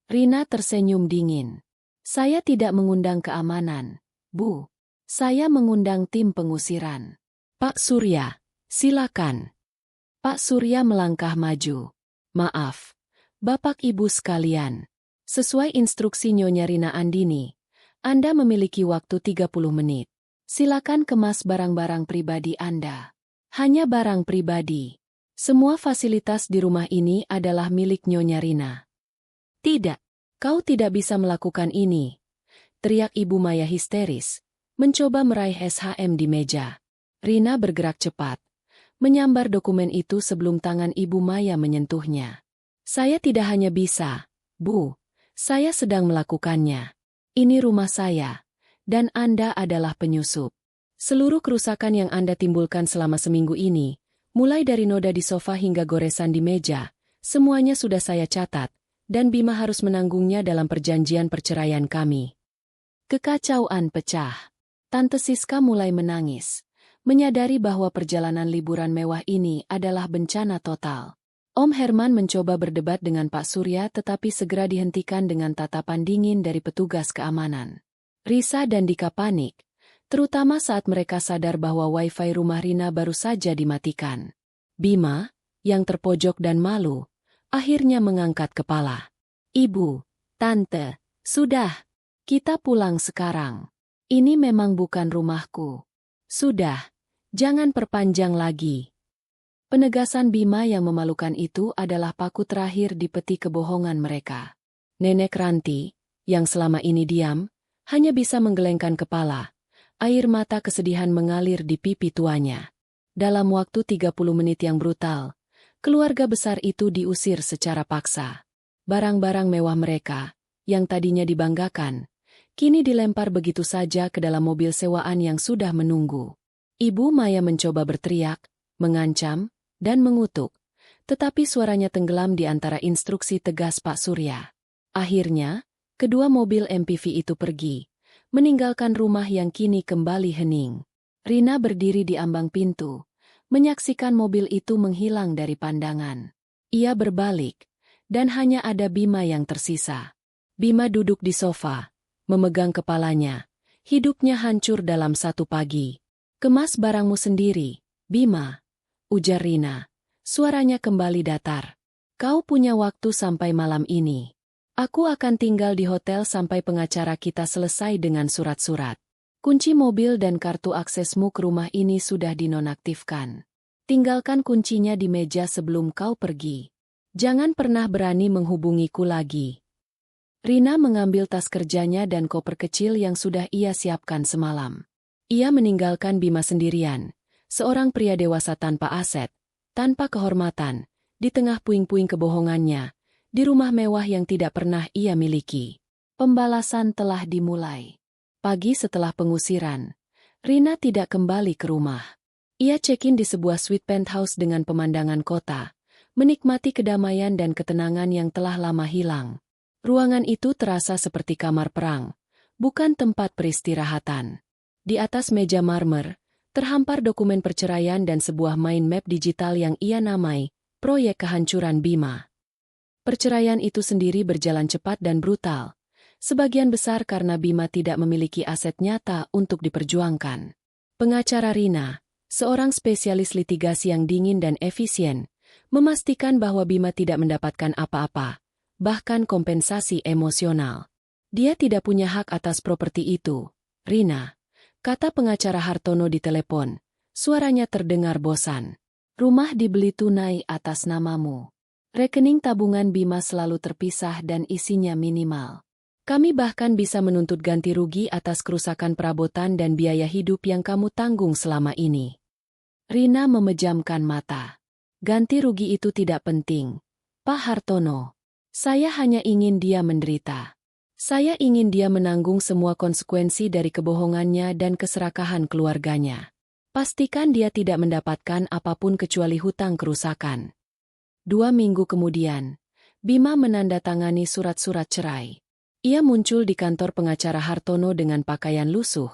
Rina tersenyum dingin. Saya tidak mengundang keamanan, Bu. Saya mengundang tim pengusiran. Pak Surya, silakan. Pak Surya melangkah maju. Maaf, Bapak Ibu sekalian. Sesuai instruksi Nyonya Rina Andini, Anda memiliki waktu 30 menit. Silakan kemas barang-barang pribadi Anda. Hanya barang pribadi. Semua fasilitas di rumah ini adalah milik Nyonya Rina. Tidak, kau tidak bisa melakukan ini. Teriak Ibu Maya histeris, mencoba meraih SHM di meja. Rina bergerak cepat, menyambar dokumen itu sebelum tangan Ibu Maya menyentuhnya. Saya tidak hanya bisa, Bu. Saya sedang melakukannya. Ini rumah saya, dan Anda adalah penyusup. Seluruh kerusakan yang Anda timbulkan selama seminggu ini, mulai dari noda di sofa hingga goresan di meja, semuanya sudah saya catat, dan Bima harus menanggungnya dalam perjanjian perceraian kami. Kekacauan pecah. Tante Siska mulai menangis, menyadari bahwa perjalanan liburan mewah ini adalah bencana total. Om Herman mencoba berdebat dengan Pak Surya tetapi segera dihentikan dengan tatapan dingin dari petugas keamanan. Risa dan Dika panik, terutama saat mereka sadar bahwa wifi rumah Rina baru saja dimatikan. Bima, yang terpojok dan malu, akhirnya mengangkat kepala. Ibu, Tante, sudah, kita pulang sekarang. Ini memang bukan rumahku. Sudah, jangan perpanjang lagi. Penegasan Bima yang memalukan itu adalah paku terakhir di peti kebohongan mereka. Nenek Ranti, yang selama ini diam, hanya bisa menggelengkan kepala. Air mata kesedihan mengalir di pipi tuanya. Dalam waktu 30 menit yang brutal, keluarga besar itu diusir secara paksa. Barang-barang mewah mereka, yang tadinya dibanggakan, kini dilempar begitu saja ke dalam mobil sewaan yang sudah menunggu. Ibu Maya mencoba berteriak, mengancam, dan mengutuk, tetapi suaranya tenggelam di antara instruksi tegas Pak Surya. Akhirnya, kedua mobil MPV itu pergi, meninggalkan rumah yang kini kembali hening. Rina berdiri di ambang pintu, menyaksikan mobil itu menghilang dari pandangan. Ia berbalik, dan hanya ada Bima yang tersisa. Bima duduk di sofa, memegang kepalanya, hidupnya hancur dalam satu pagi. Kemas barangmu sendiri, Bima. Ujar Rina. Suaranya kembali datar. Kau punya waktu sampai malam ini. Aku akan tinggal di hotel sampai pengacara kita selesai dengan surat-surat. Kunci mobil dan kartu aksesmu ke rumah ini sudah dinonaktifkan. Tinggalkan kuncinya di meja sebelum kau pergi. Jangan pernah berani menghubungiku lagi. Rina mengambil tas kerjanya dan koper kecil yang sudah ia siapkan semalam. Ia meninggalkan Bima sendirian. Seorang pria dewasa tanpa aset, tanpa kehormatan, di tengah puing-puing kebohongannya, di rumah mewah yang tidak pernah ia miliki. Pembalasan telah dimulai. Pagi setelah pengusiran, Rina tidak kembali ke rumah. Ia check-in di sebuah suite penthouse dengan pemandangan kota, menikmati kedamaian dan ketenangan yang telah lama hilang. Ruangan itu terasa seperti kamar perang, bukan tempat peristirahatan. Di atas meja marmer, terhampar dokumen perceraian dan sebuah mind map digital yang ia namai Proyek Kehancuran Bima. Perceraian itu sendiri berjalan cepat dan brutal, sebagian besar karena Bima tidak memiliki aset nyata untuk diperjuangkan. Pengacara Rina, seorang spesialis litigasi yang dingin dan efisien, memastikan bahwa Bima tidak mendapatkan apa-apa, bahkan kompensasi emosional. Dia tidak punya hak atas properti itu, Rina, kata pengacara Hartono di telepon. Suaranya terdengar bosan. Rumah dibeli tunai atas namamu. Rekening tabungan Bima selalu terpisah dan isinya minimal. Kami bahkan bisa menuntut ganti rugi atas kerusakan perabotan dan biaya hidup yang kamu tanggung selama ini. Rina memejamkan mata. Ganti rugi itu tidak penting, Pak Hartono. Saya hanya ingin dia menderita. Saya ingin dia menanggung semua konsekuensi dari kebohongannya dan keserakahan keluarganya. Pastikan dia tidak mendapatkan apapun kecuali hutang kerusakan. 2 minggu kemudian, Bima menandatangani surat-surat cerai. Ia muncul di kantor pengacara Hartono dengan pakaian lusuh.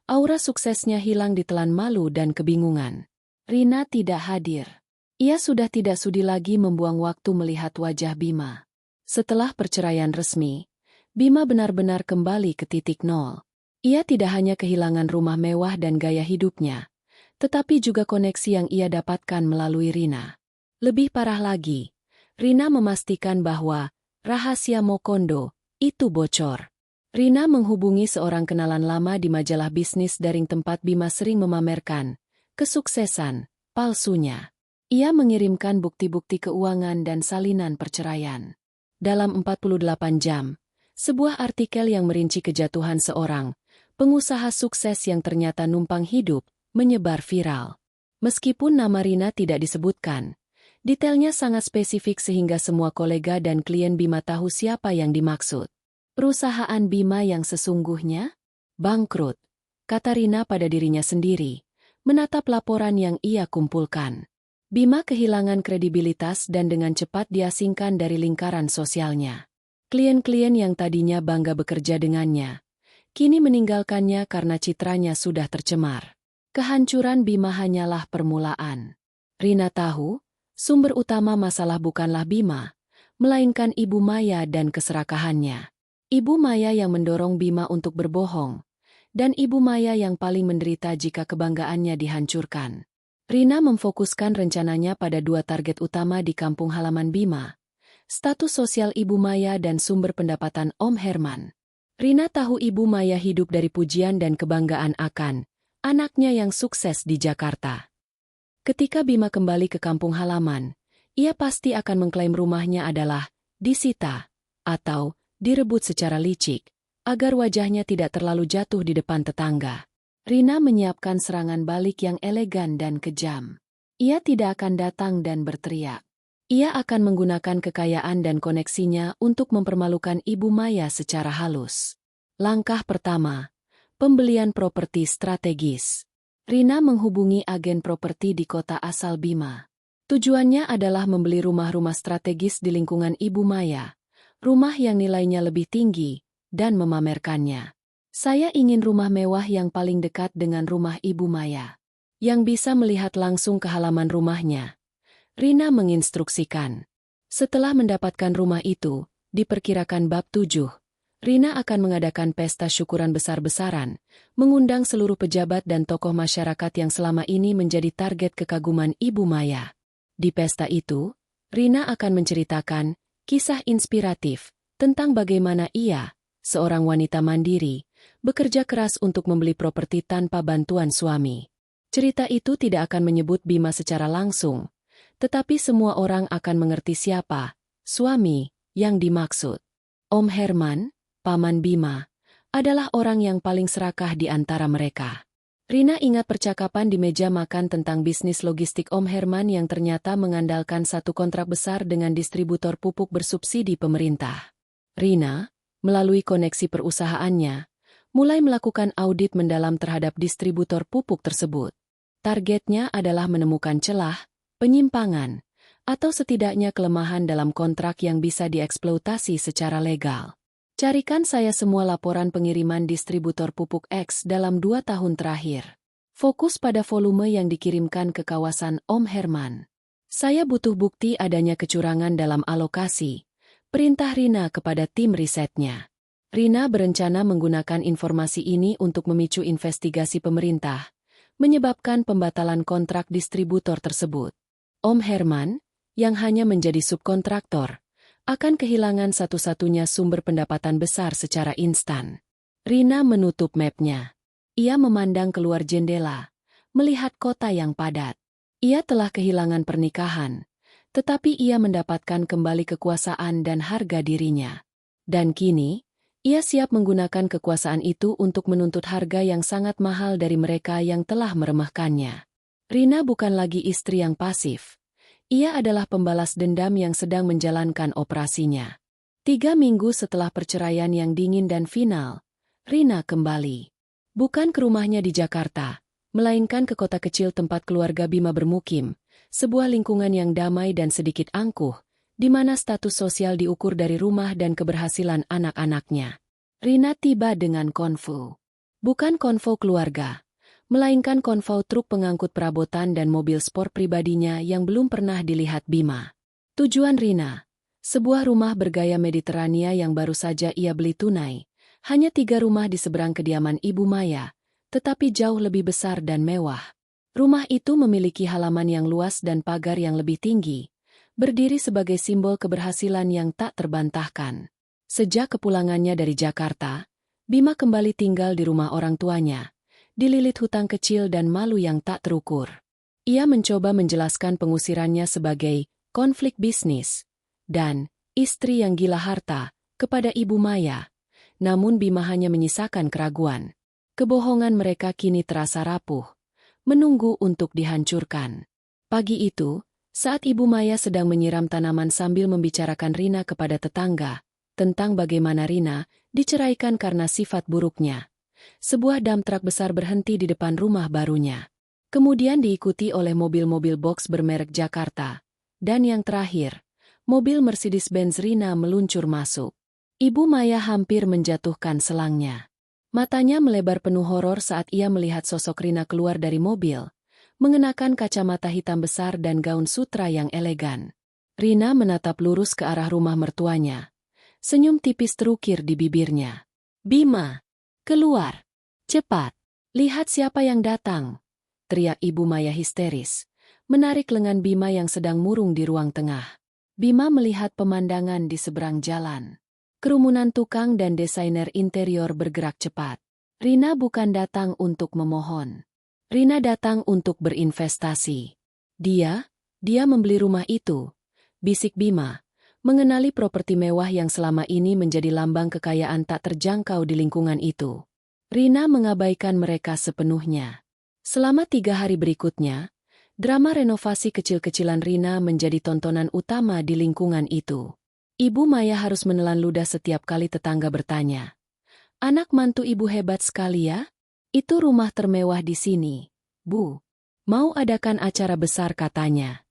Aura suksesnya hilang ditelan malu dan kebingungan. Rina tidak hadir. Ia sudah tidak sudi lagi membuang waktu melihat wajah Bima. Setelah perceraian resmi, Bima benar-benar kembali ke titik nol. Ia tidak hanya kehilangan rumah mewah dan gaya hidupnya, tetapi juga koneksi yang ia dapatkan melalui Rina. Lebih parah lagi, Rina memastikan bahwa rahasia Mokondo itu bocor. Rina menghubungi seorang kenalan lama di majalah bisnis daring tempat Bima sering memamerkan kesuksesan palsunya. Ia mengirimkan bukti-bukti keuangan dan salinan perceraian. Dalam 48 jam, sebuah artikel yang merinci kejatuhan seorang pengusaha sukses yang ternyata numpang hidup menyebar viral. Meskipun nama Rina tidak disebutkan, detailnya sangat spesifik sehingga semua kolega dan klien Bima tahu siapa yang dimaksud. Perusahaan Bima yang sesungguhnya bangkrut, kata Rina pada dirinya sendiri, menatap laporan yang ia kumpulkan. Bima kehilangan kredibilitas dan dengan cepat diasingkan dari lingkaran sosialnya. Klien-klien yang tadinya bangga bekerja dengannya, kini meninggalkannya karena citranya sudah tercemar. Kehancuran Bima hanyalah permulaan. Rina tahu, sumber utama masalah bukanlah Bima, melainkan Ibu Maya dan keserakahannya. Ibu Maya yang mendorong Bima untuk berbohong, dan Ibu Maya yang paling menderita jika kebanggaannya dihancurkan. Rina memfokuskan rencananya pada 2 target utama di kampung halaman Bima. Status sosial Ibu Maya dan sumber pendapatan Om Herman. Rina tahu Ibu Maya hidup dari pujian dan kebanggaan akan anaknya yang sukses di Jakarta. Ketika Bima kembali ke kampung halaman, ia pasti akan mengklaim rumahnya adalah disita atau direbut secara licik, agar wajahnya tidak terlalu jatuh di depan tetangga. Rina menyiapkan serangan balik yang elegan dan kejam. Ia tidak akan datang dan berteriak. Ia akan menggunakan kekayaan dan koneksinya untuk mempermalukan Ibu Maya secara halus. Langkah pertama, pembelian properti strategis. Rina menghubungi agen properti di kota asal Bima. Tujuannya adalah membeli rumah-rumah strategis di lingkungan Ibu Maya, rumah yang nilainya lebih tinggi, dan memamerkannya. Saya ingin rumah mewah yang paling dekat dengan rumah Ibu Maya, yang bisa melihat langsung ke halaman rumahnya. Rina menginstruksikan. Setelah mendapatkan rumah itu, diperkirakan bab 7, Rina akan mengadakan pesta syukuran besar-besaran, mengundang seluruh pejabat dan tokoh masyarakat yang selama ini menjadi target kekaguman Ibu Maya. Di pesta itu, Rina akan menceritakan kisah inspiratif tentang bagaimana ia, seorang wanita mandiri, bekerja keras untuk membeli properti tanpa bantuan suami. Cerita itu tidak akan menyebut Bima secara langsung, tetapi semua orang akan mengerti siapa suami yang dimaksud. Om Herman, paman Bima, adalah orang yang paling serakah di antara mereka. Rina ingat percakapan di meja makan tentang bisnis logistik Om Herman yang ternyata mengandalkan satu kontrak besar dengan distributor pupuk bersubsidi pemerintah. Rina, melalui koneksi perusahaannya, mulai melakukan audit mendalam terhadap distributor pupuk tersebut. Targetnya adalah menemukan celah, penyimpangan, atau setidaknya kelemahan dalam kontrak yang bisa dieksploitasi secara legal. Carikan saya semua laporan pengiriman distributor pupuk X dalam 2 tahun terakhir. Fokus pada volume yang dikirimkan ke kawasan Om Herman. Saya butuh bukti adanya kecurangan dalam alokasi. Perintah Rina kepada tim risetnya. Rina berencana menggunakan informasi ini untuk memicu investigasi pemerintah, menyebabkan pembatalan kontrak distributor tersebut. Om Herman, yang hanya menjadi subkontraktor, akan kehilangan satu-satunya sumber pendapatan besar secara instan. Rina menutup mapnya. Ia memandang keluar jendela, melihat kota yang padat. Ia telah kehilangan pernikahan, tetapi ia mendapatkan kembali kekuasaan dan harga dirinya. Dan kini, ia siap menggunakan kekuasaan itu untuk menuntut harga yang sangat mahal dari mereka yang telah meremehkannya. Rina bukan lagi istri yang pasif. Ia adalah pembalas dendam yang sedang menjalankan operasinya. 3 minggu setelah perceraian yang dingin dan final, Rina kembali. Bukan ke rumahnya di Jakarta, melainkan ke kota kecil tempat keluarga Bima bermukim, sebuah lingkungan yang damai dan sedikit angkuh, di mana status sosial diukur dari rumah dan keberhasilan anak-anaknya. Rina tiba dengan konvo. Bukan konvo keluarga, melainkan konvoi truk pengangkut perabotan dan mobil sport pribadinya yang belum pernah dilihat Bima. Tujuan Rina, sebuah rumah bergaya Mediterania yang baru saja ia beli tunai, hanya 3 rumah di seberang kediaman Ibu Maya, tetapi jauh lebih besar dan mewah. Rumah itu memiliki halaman yang luas dan pagar yang lebih tinggi, berdiri sebagai simbol keberhasilan yang tak terbantahkan. Sejak kepulangannya dari Jakarta, Bima kembali tinggal di rumah orang tuanya, dililit hutang kecil dan malu yang tak terukur. Ia mencoba menjelaskan pengusirannya sebagai konflik bisnis dan istri yang gila harta kepada Ibu Maya, namun Bima hanya menyisakan keraguan. Kebohongan mereka kini terasa rapuh, menunggu untuk dihancurkan. Pagi itu, saat Ibu Maya sedang menyiram tanaman sambil membicarakan Rina kepada tetangga, tentang bagaimana Rina diceraikan karena sifat buruknya, sebuah dump truck besar berhenti di depan rumah barunya. Kemudian diikuti oleh mobil-mobil box bermerek Jakarta. Dan yang terakhir, mobil Mercedes-Benz Rina meluncur masuk. Ibu Maya hampir menjatuhkan selangnya. Matanya melebar penuh horor saat ia melihat sosok Rina keluar dari mobil, mengenakan kacamata hitam besar dan gaun sutra yang elegan. Rina menatap lurus ke arah rumah mertuanya. Senyum tipis terukir di bibirnya. "Bima! Keluar! Cepat! Lihat siapa yang datang!" teriak Ibu Maya histeris, menarik lengan Bima yang sedang murung di ruang tengah. Bima melihat pemandangan di seberang jalan. Kerumunan tukang dan desainer interior bergerak cepat. Rina bukan datang untuk memohon. Rina datang untuk berinvestasi. Dia membeli rumah itu, bisik Bima, mengenali properti mewah yang selama ini menjadi lambang kekayaan tak terjangkau di lingkungan itu. Rina mengabaikan mereka sepenuhnya. Selama 3 hari berikutnya, drama renovasi kecil-kecilan Rina menjadi tontonan utama di lingkungan itu. Ibu Maya harus menelan ludah setiap kali tetangga bertanya, "Anak mantu ibu hebat sekali ya? Itu rumah termewah di sini, Bu. Mau adakan acara besar," katanya.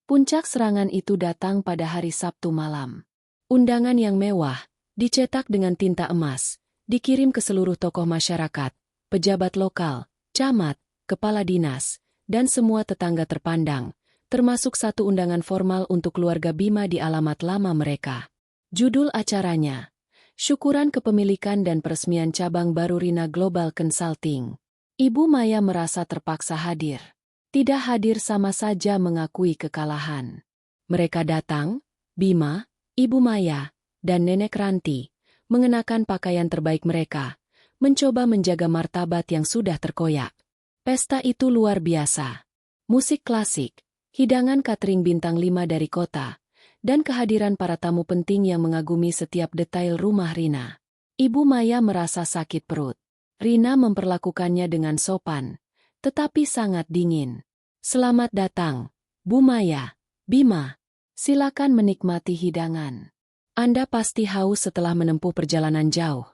Puncak serangan itu datang pada hari Sabtu malam. Undangan yang mewah, dicetak dengan tinta emas, dikirim ke seluruh tokoh masyarakat, pejabat lokal, camat, kepala dinas, dan semua tetangga terpandang, termasuk satu undangan formal untuk keluarga Bima di alamat lama mereka. Judul acaranya, Syukuran Kepemilikan dan Peresmian Cabang Baru Rina Global Consulting. Ibu Maya merasa terpaksa hadir. Tidak hadir sama saja mengakui kekalahan. Mereka datang, Bima, Ibu Maya, dan Nenek Ranti, mengenakan pakaian terbaik mereka, mencoba menjaga martabat yang sudah terkoyak. Pesta itu luar biasa. Musik klasik, hidangan catering bintang 5 dari kota, dan kehadiran para tamu penting yang mengagumi setiap detail rumah Rina. Ibu Maya merasa sakit perut. Rina memperlakukannya dengan sopan, tetapi sangat dingin. Selamat datang, Bu Maya, Bima. Silakan menikmati hidangan. Anda pasti haus setelah menempuh perjalanan jauh.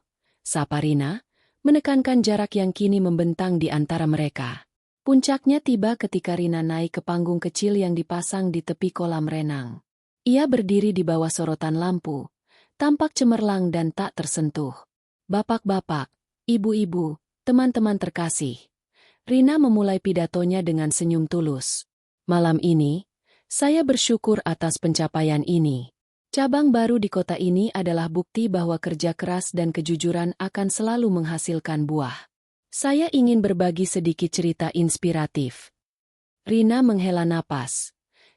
Sapa Rina, menekankan jarak yang kini membentang di antara mereka. Puncaknya tiba ketika Rina naik ke panggung kecil yang dipasang di tepi kolam renang. Ia berdiri di bawah sorotan lampu, tampak cemerlang dan tak tersentuh. Bapak-bapak, ibu-ibu, teman-teman terkasih. Rina memulai pidatonya dengan senyum tulus. Malam ini, saya bersyukur atas pencapaian ini. Cabang baru di kota ini adalah bukti bahwa kerja keras dan kejujuran akan selalu menghasilkan buah. Saya ingin berbagi sedikit cerita inspiratif. Rina menghela napas.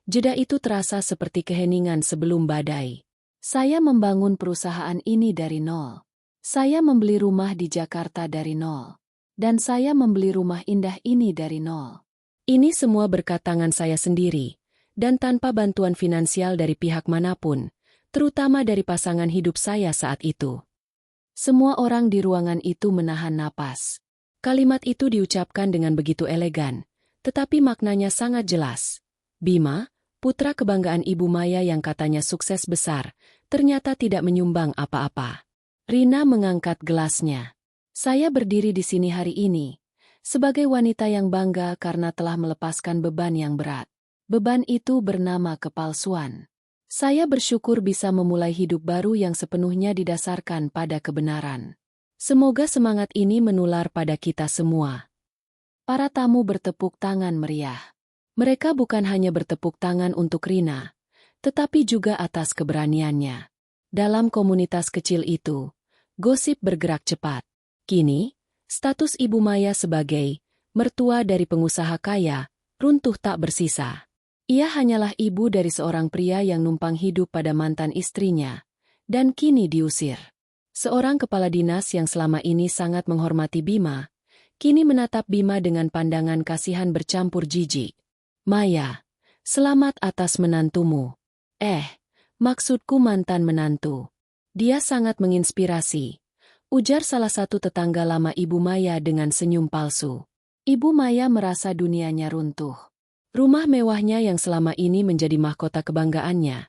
Jeda itu terasa seperti keheningan sebelum badai. Saya membangun perusahaan ini dari nol. Saya membeli rumah di Jakarta dari nol. Dan saya membeli rumah indah ini dari nol. Ini semua berkat tangan saya sendiri, dan tanpa bantuan finansial dari pihak manapun, terutama dari pasangan hidup saya saat itu. Semua orang di ruangan itu menahan napas. Kalimat itu diucapkan dengan begitu elegan, tetapi maknanya sangat jelas. Bima, putra kebanggaan Ibu Maya yang katanya sukses besar, ternyata tidak menyumbang apa-apa. Rina mengangkat gelasnya. Saya berdiri di sini hari ini, sebagai wanita yang bangga karena telah melepaskan beban yang berat. Beban itu bernama kepalsuan. Saya bersyukur bisa memulai hidup baru yang sepenuhnya didasarkan pada kebenaran. Semoga semangat ini menular pada kita semua. Para tamu bertepuk tangan meriah. Mereka bukan hanya bertepuk tangan untuk Rina, tetapi juga atas keberaniannya. Dalam komunitas kecil itu, gosip bergerak cepat. Kini, status Ibu Maya sebagai mertua dari pengusaha kaya runtuh tak bersisa. Ia hanyalah ibu dari seorang pria yang numpang hidup pada mantan istrinya, dan kini diusir. Seorang kepala dinas yang selama ini sangat menghormati Bima, kini menatap Bima dengan pandangan kasihan bercampur jijik. Maya, selamat atas menantumu. Maksudku mantan menantu. Dia sangat menginspirasi, ujar salah satu tetangga lama Ibu Maya dengan senyum palsu. Ibu Maya merasa dunianya runtuh. Rumah mewahnya yang selama ini menjadi mahkota kebanggaannya,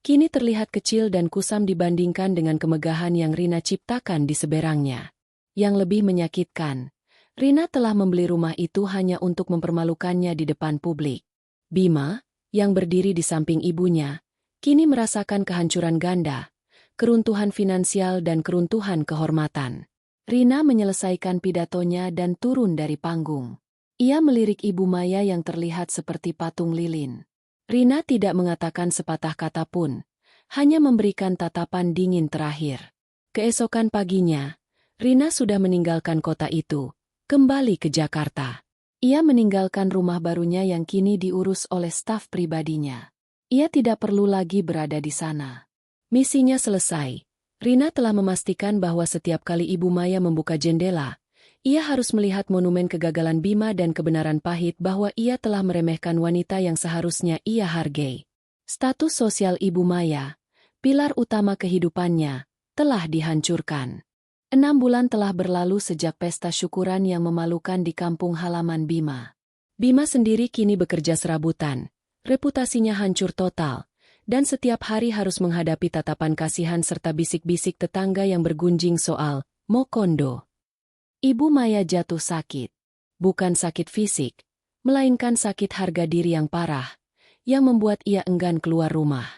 kini terlihat kecil dan kusam dibandingkan dengan kemegahan yang Rina ciptakan di seberangnya. Yang lebih menyakitkan, Rina telah membeli rumah itu hanya untuk mempermalukannya di depan publik. Bima, yang berdiri di samping ibunya, kini merasakan kehancuran ganda, keruntuhan finansial dan keruntuhan kehormatan. Rina menyelesaikan pidatonya dan turun dari panggung. Ia melirik Ibu Maya yang terlihat seperti patung lilin. Rina tidak mengatakan sepatah kata pun, hanya memberikan tatapan dingin terakhir. Keesokan paginya, Rina sudah meninggalkan kota itu, kembali ke Jakarta. Ia meninggalkan rumah barunya yang kini diurus oleh staf pribadinya. Ia tidak perlu lagi berada di sana. Misinya selesai. Rina telah memastikan bahwa setiap kali Ibu Maya membuka jendela, ia harus melihat monumen kegagalan Bima dan kebenaran pahit bahwa ia telah meremehkan wanita yang seharusnya ia hargai. Status sosial Ibu Maya, pilar utama kehidupannya, telah dihancurkan. 6 bulan telah berlalu sejak pesta syukuran yang memalukan di kampung halaman Bima. Bima sendiri kini bekerja serabutan, reputasinya hancur total, dan setiap hari harus menghadapi tatapan kasihan serta bisik-bisik tetangga yang bergunjing soal Mokondo. Ibu Maya jatuh sakit. Bukan sakit fisik, melainkan sakit harga diri yang parah, yang membuat ia enggan keluar rumah.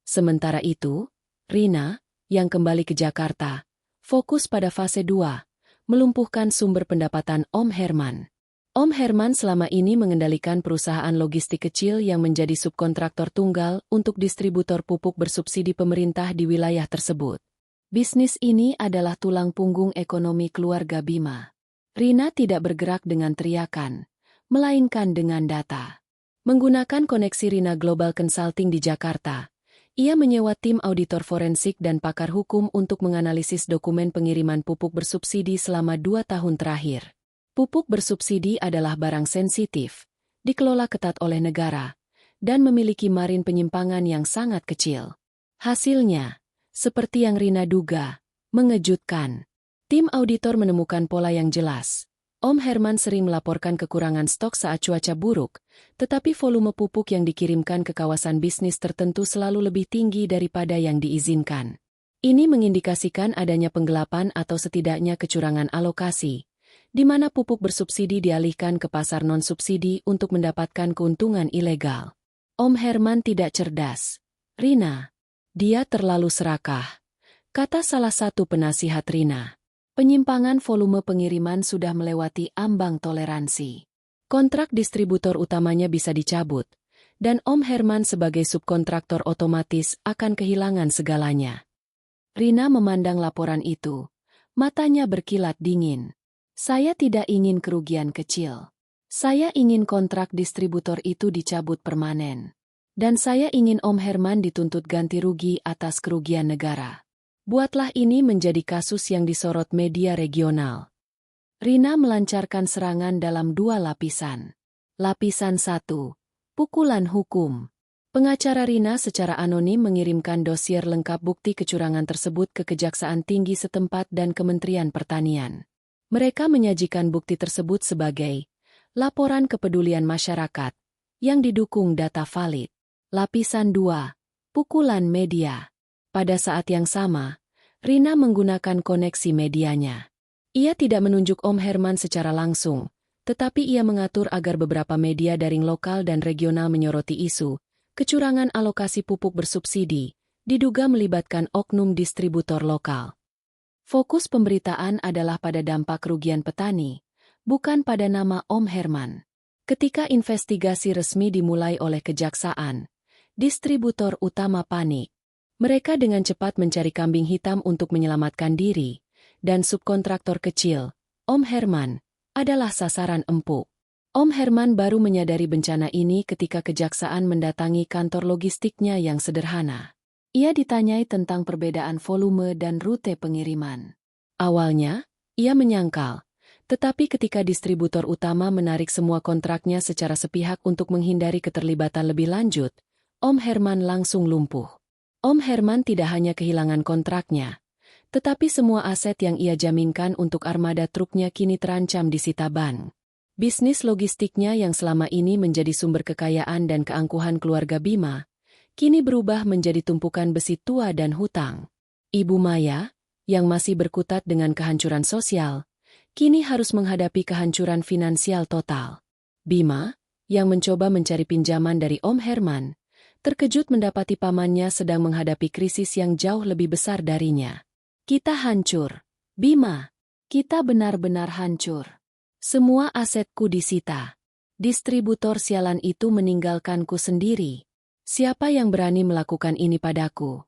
Sementara itu, Rina, yang kembali ke Jakarta, fokus pada fase 2, melumpuhkan sumber pendapatan Om Herman. Om Herman selama ini mengendalikan perusahaan logistik kecil yang menjadi subkontraktor tunggal untuk distributor pupuk bersubsidi pemerintah di wilayah tersebut. Bisnis ini adalah tulang punggung ekonomi keluarga Bima. Rina tidak bergerak dengan teriakan, melainkan dengan data. Menggunakan koneksi Rina Global Consulting di Jakarta, ia menyewa tim auditor forensik dan pakar hukum untuk menganalisis dokumen pengiriman pupuk bersubsidi selama 2 tahun terakhir. Pupuk bersubsidi adalah barang sensitif, dikelola ketat oleh negara, dan memiliki margin penyimpangan yang sangat kecil. Hasilnya, seperti yang Rina duga, mengejutkan. Tim auditor menemukan pola yang jelas. Om Herman sering melaporkan kekurangan stok saat cuaca buruk, tetapi volume pupuk yang dikirimkan ke kawasan bisnis tertentu selalu lebih tinggi daripada yang diizinkan. Ini mengindikasikan adanya penggelapan atau setidaknya kecurangan alokasi, di mana pupuk bersubsidi dialihkan ke pasar non-subsidi untuk mendapatkan keuntungan ilegal. Om Herman tidak cerdas. Rina, dia terlalu serakah, kata salah satu penasihat Rina. Penyimpangan volume pengiriman sudah melewati ambang toleransi. Kontrak distributor utamanya bisa dicabut, dan Om Herman sebagai subkontraktor otomatis akan kehilangan segalanya. Rina memandang laporan itu. Matanya berkilat dingin. Saya tidak ingin kerugian kecil. Saya ingin kontrak distributor itu dicabut permanen. Dan saya ingin Om Herman dituntut ganti rugi atas kerugian negara. Buatlah ini menjadi kasus yang disorot media regional. Rina melancarkan serangan dalam 2 lapisan. Lapisan 1. Pukulan hukum. Pengacara Rina secara anonim mengirimkan dosier lengkap bukti kecurangan tersebut ke Kejaksaan Tinggi setempat dan Kementerian Pertanian. Mereka menyajikan bukti tersebut sebagai laporan kepedulian masyarakat yang didukung data valid. Lapisan 2. Pukulan media. Pada saat yang sama, Rina menggunakan koneksi medianya. Ia tidak menunjuk Om Herman secara langsung, tetapi ia mengatur agar beberapa media daring lokal dan regional menyoroti isu kecurangan alokasi pupuk bersubsidi, diduga melibatkan oknum distributor lokal. Fokus pemberitaan adalah pada dampak kerugian petani, bukan pada nama Om Herman. Ketika investigasi resmi dimulai oleh kejaksaan, distributor utama panik. Mereka dengan cepat mencari kambing hitam untuk menyelamatkan diri, dan subkontraktor kecil, Om Herman, adalah sasaran empuk. Om Herman baru menyadari bencana ini ketika kejaksaan mendatangi kantor logistiknya yang sederhana. Ia ditanyai tentang perbedaan volume dan rute pengiriman. Awalnya, ia menyangkal, tetapi ketika distributor utama menarik semua kontraknya secara sepihak untuk menghindari keterlibatan lebih lanjut, Om Herman langsung lumpuh. Om Herman tidak hanya kehilangan kontraknya, tetapi semua aset yang ia jaminkan untuk armada truknya kini terancam disita bank. Bisnis logistiknya yang selama ini menjadi sumber kekayaan dan keangkuhan keluarga Bima, kini berubah menjadi tumpukan besi tua dan hutang. Ibu Maya, yang masih berkutat dengan kehancuran sosial, kini harus menghadapi kehancuran finansial total. Bima, yang mencoba mencari pinjaman dari Om Herman, terkejut mendapati pamannya sedang menghadapi krisis yang jauh lebih besar darinya. Kita hancur. Bima, kita benar-benar hancur. Semua asetku disita. Distributor sialan itu meninggalkanku sendiri. Siapa yang berani melakukan ini padaku?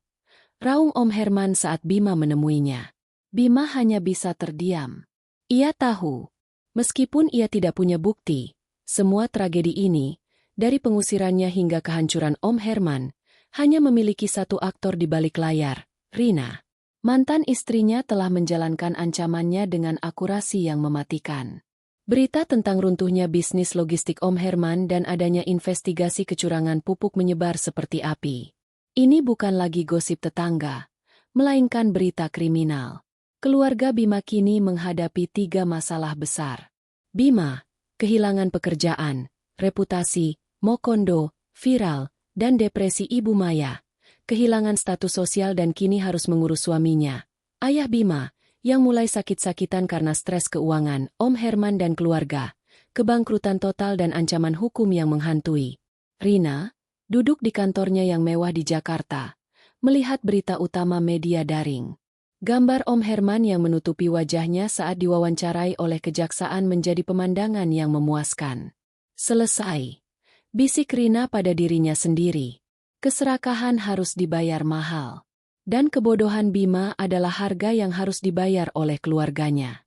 Raung Om Herman saat Bima menemuinya. Bima hanya bisa terdiam. Ia tahu, meskipun ia tidak punya bukti, semua tragedi ini, dari pengusirannya hingga kehancuran Om Herman, hanya memiliki satu aktor di balik layar, Rina. Mantan istrinya telah menjalankan ancamannya dengan akurasi yang mematikan. Berita tentang runtuhnya bisnis logistik Om Herman dan adanya investigasi kecurangan pupuk menyebar seperti api. Ini bukan lagi gosip tetangga, melainkan berita kriminal. Keluarga Bima kini menghadapi 3 masalah besar. Bima, kehilangan pekerjaan, reputasi, mokondo, viral, dan depresi Ibu Maya, kehilangan status sosial dan kini harus mengurus suaminya, ayah Bima, yang mulai sakit-sakitan karena stres keuangan, Om Herman dan keluarga, kebangkrutan total dan ancaman hukum yang menghantui. Rina, duduk di kantornya yang mewah di Jakarta, melihat berita utama media daring. Gambar Om Herman yang menutupi wajahnya saat diwawancarai oleh kejaksaan menjadi pemandangan yang memuaskan. Selesai. Bisik Rina pada dirinya sendiri. Keserakahan harus dibayar mahal. Dan kebodohan Bima adalah harga yang harus dibayar oleh keluarganya.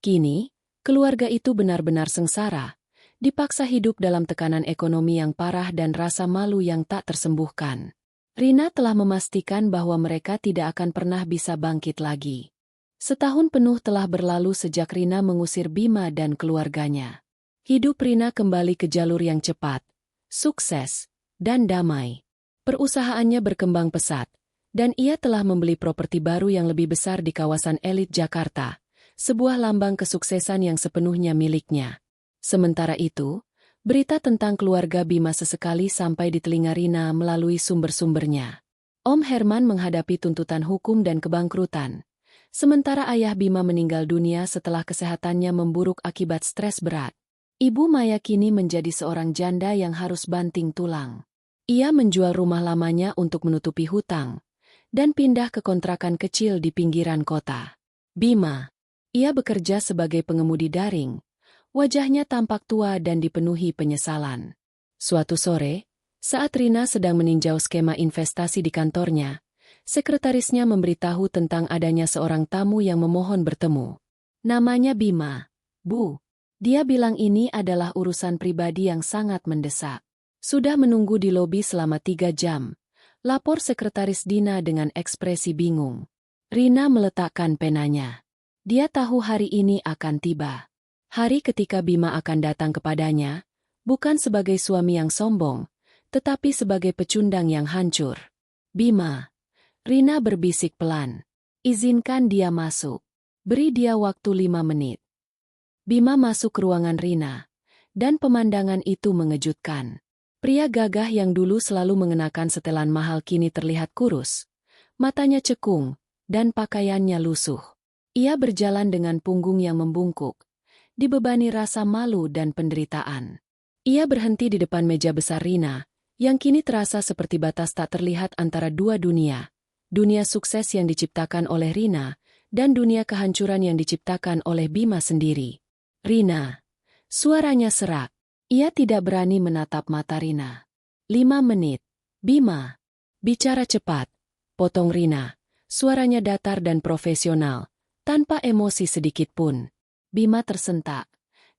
Kini, keluarga itu benar-benar sengsara, dipaksa hidup dalam tekanan ekonomi yang parah dan rasa malu yang tak tersembuhkan. Rina telah memastikan bahwa mereka tidak akan pernah bisa bangkit lagi. Setahun penuh telah berlalu sejak Rina mengusir Bima dan keluarganya. Hidup Rina kembali ke jalur yang cepat, sukses, dan damai. Perusahaannya berkembang pesat, Dan ia telah membeli properti baru yang lebih besar di kawasan elit Jakarta, sebuah lambang kesuksesan yang sepenuhnya miliknya. Sementara itu, berita tentang keluarga Bima sesekali sampai di telinga Rina melalui sumber-sumbernya. Om Herman menghadapi tuntutan hukum dan kebangkrutan, sementara ayah Bima meninggal dunia setelah kesehatannya memburuk akibat stres berat. Ibu Maya kini menjadi seorang janda yang harus banting tulang. Ia menjual rumah lamanya untuk menutupi hutang, dan pindah ke kontrakan kecil di pinggiran kota. Bima. Ia bekerja sebagai pengemudi daring. Wajahnya tampak tua dan dipenuhi penyesalan. Suatu sore, saat Rina sedang meninjau skema investasi di kantornya, sekretarisnya memberitahu tentang adanya seorang tamu yang memohon bertemu. Namanya Bima. Bu. Dia bilang ini adalah urusan pribadi yang sangat mendesak. Sudah menunggu di lobi selama 3 jam. Lapor sekretaris Dina dengan ekspresi bingung. Rina meletakkan penanya. Dia tahu hari ini akan tiba. Hari ketika Bima akan datang kepadanya, bukan sebagai suami yang sombong, tetapi sebagai pecundang yang hancur. Bima. Rina berbisik pelan. Izinkan dia masuk. Beri dia waktu 5 menit. Bima masuk ke ruangan Rina, dan pemandangan itu mengejutkan. Pria gagah yang dulu selalu mengenakan setelan mahal kini terlihat kurus. Matanya cekung, dan pakaiannya lusuh. Ia berjalan dengan punggung yang membungkuk, dibebani rasa malu dan penderitaan. Ia berhenti di depan meja besar Rina, yang kini terasa seperti batas tak terlihat antara dua dunia. Dunia sukses yang diciptakan oleh Rina, dan dunia kehancuran yang diciptakan oleh Bima sendiri. Rina. Suaranya serak. Ia tidak berani menatap mata Rina. 5 menit. Bima. Bicara cepat. Potong Rina. Suaranya datar dan profesional, tanpa emosi sedikit pun. Bima tersentak.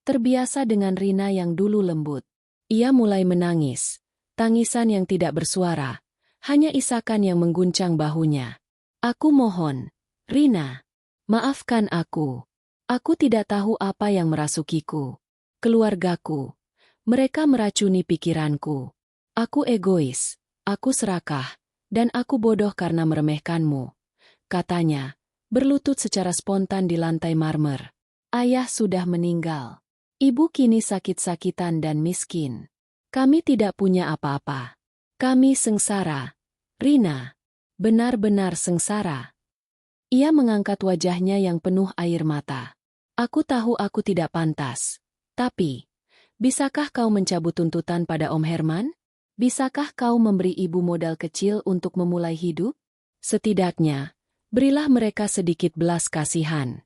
Terbiasa dengan Rina yang dulu lembut. Ia mulai menangis. Tangisan yang tidak bersuara. Hanya isakan yang mengguncang bahunya. Aku mohon. Rina. Maafkan aku. Aku tidak tahu apa yang merasukiku. Keluargaku. Mereka meracuni pikiranku. Aku egois, aku serakah, dan aku bodoh karena meremehkanmu. Katanya, berlutut secara spontan di lantai marmer. Ayah sudah meninggal. Ibu kini sakit-sakitan dan miskin. Kami tidak punya apa-apa. Kami sengsara. Rina. Benar-benar sengsara. Ia mengangkat wajahnya yang penuh air mata. Aku tahu aku tidak pantas. Tapi, bisakah kau mencabut tuntutan pada Om Herman? Bisakah kau memberi ibu modal kecil untuk memulai hidup? Setidaknya, berilah mereka sedikit belas kasihan.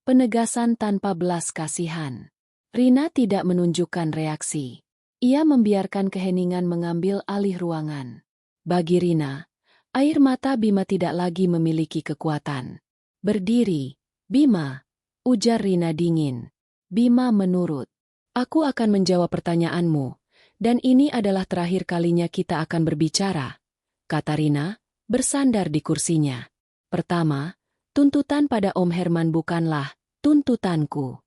Penegasan tanpa belas kasihan. Rina tidak menunjukkan reaksi. Ia membiarkan keheningan mengambil alih ruangan. Bagi Rina, air mata Bima tidak lagi memiliki kekuatan. Berdiri, Bima, ujar Rina dingin. Bima menurut. Aku akan menjawab pertanyaanmu, dan ini adalah terakhir kalinya kita akan berbicara, kata Rina, bersandar di kursinya. Pertama, tuntutan pada Om Herman bukanlah tuntutanku.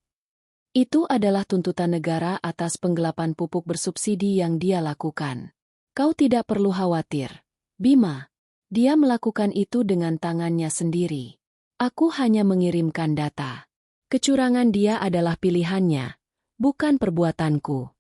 Itu adalah tuntutan negara atas penggelapan pupuk bersubsidi yang dia lakukan. Kau tidak perlu khawatir, Bima. Dia melakukan itu dengan tangannya sendiri. Aku hanya mengirimkan data. Kecurangan dia adalah pilihannya, bukan perbuatanku.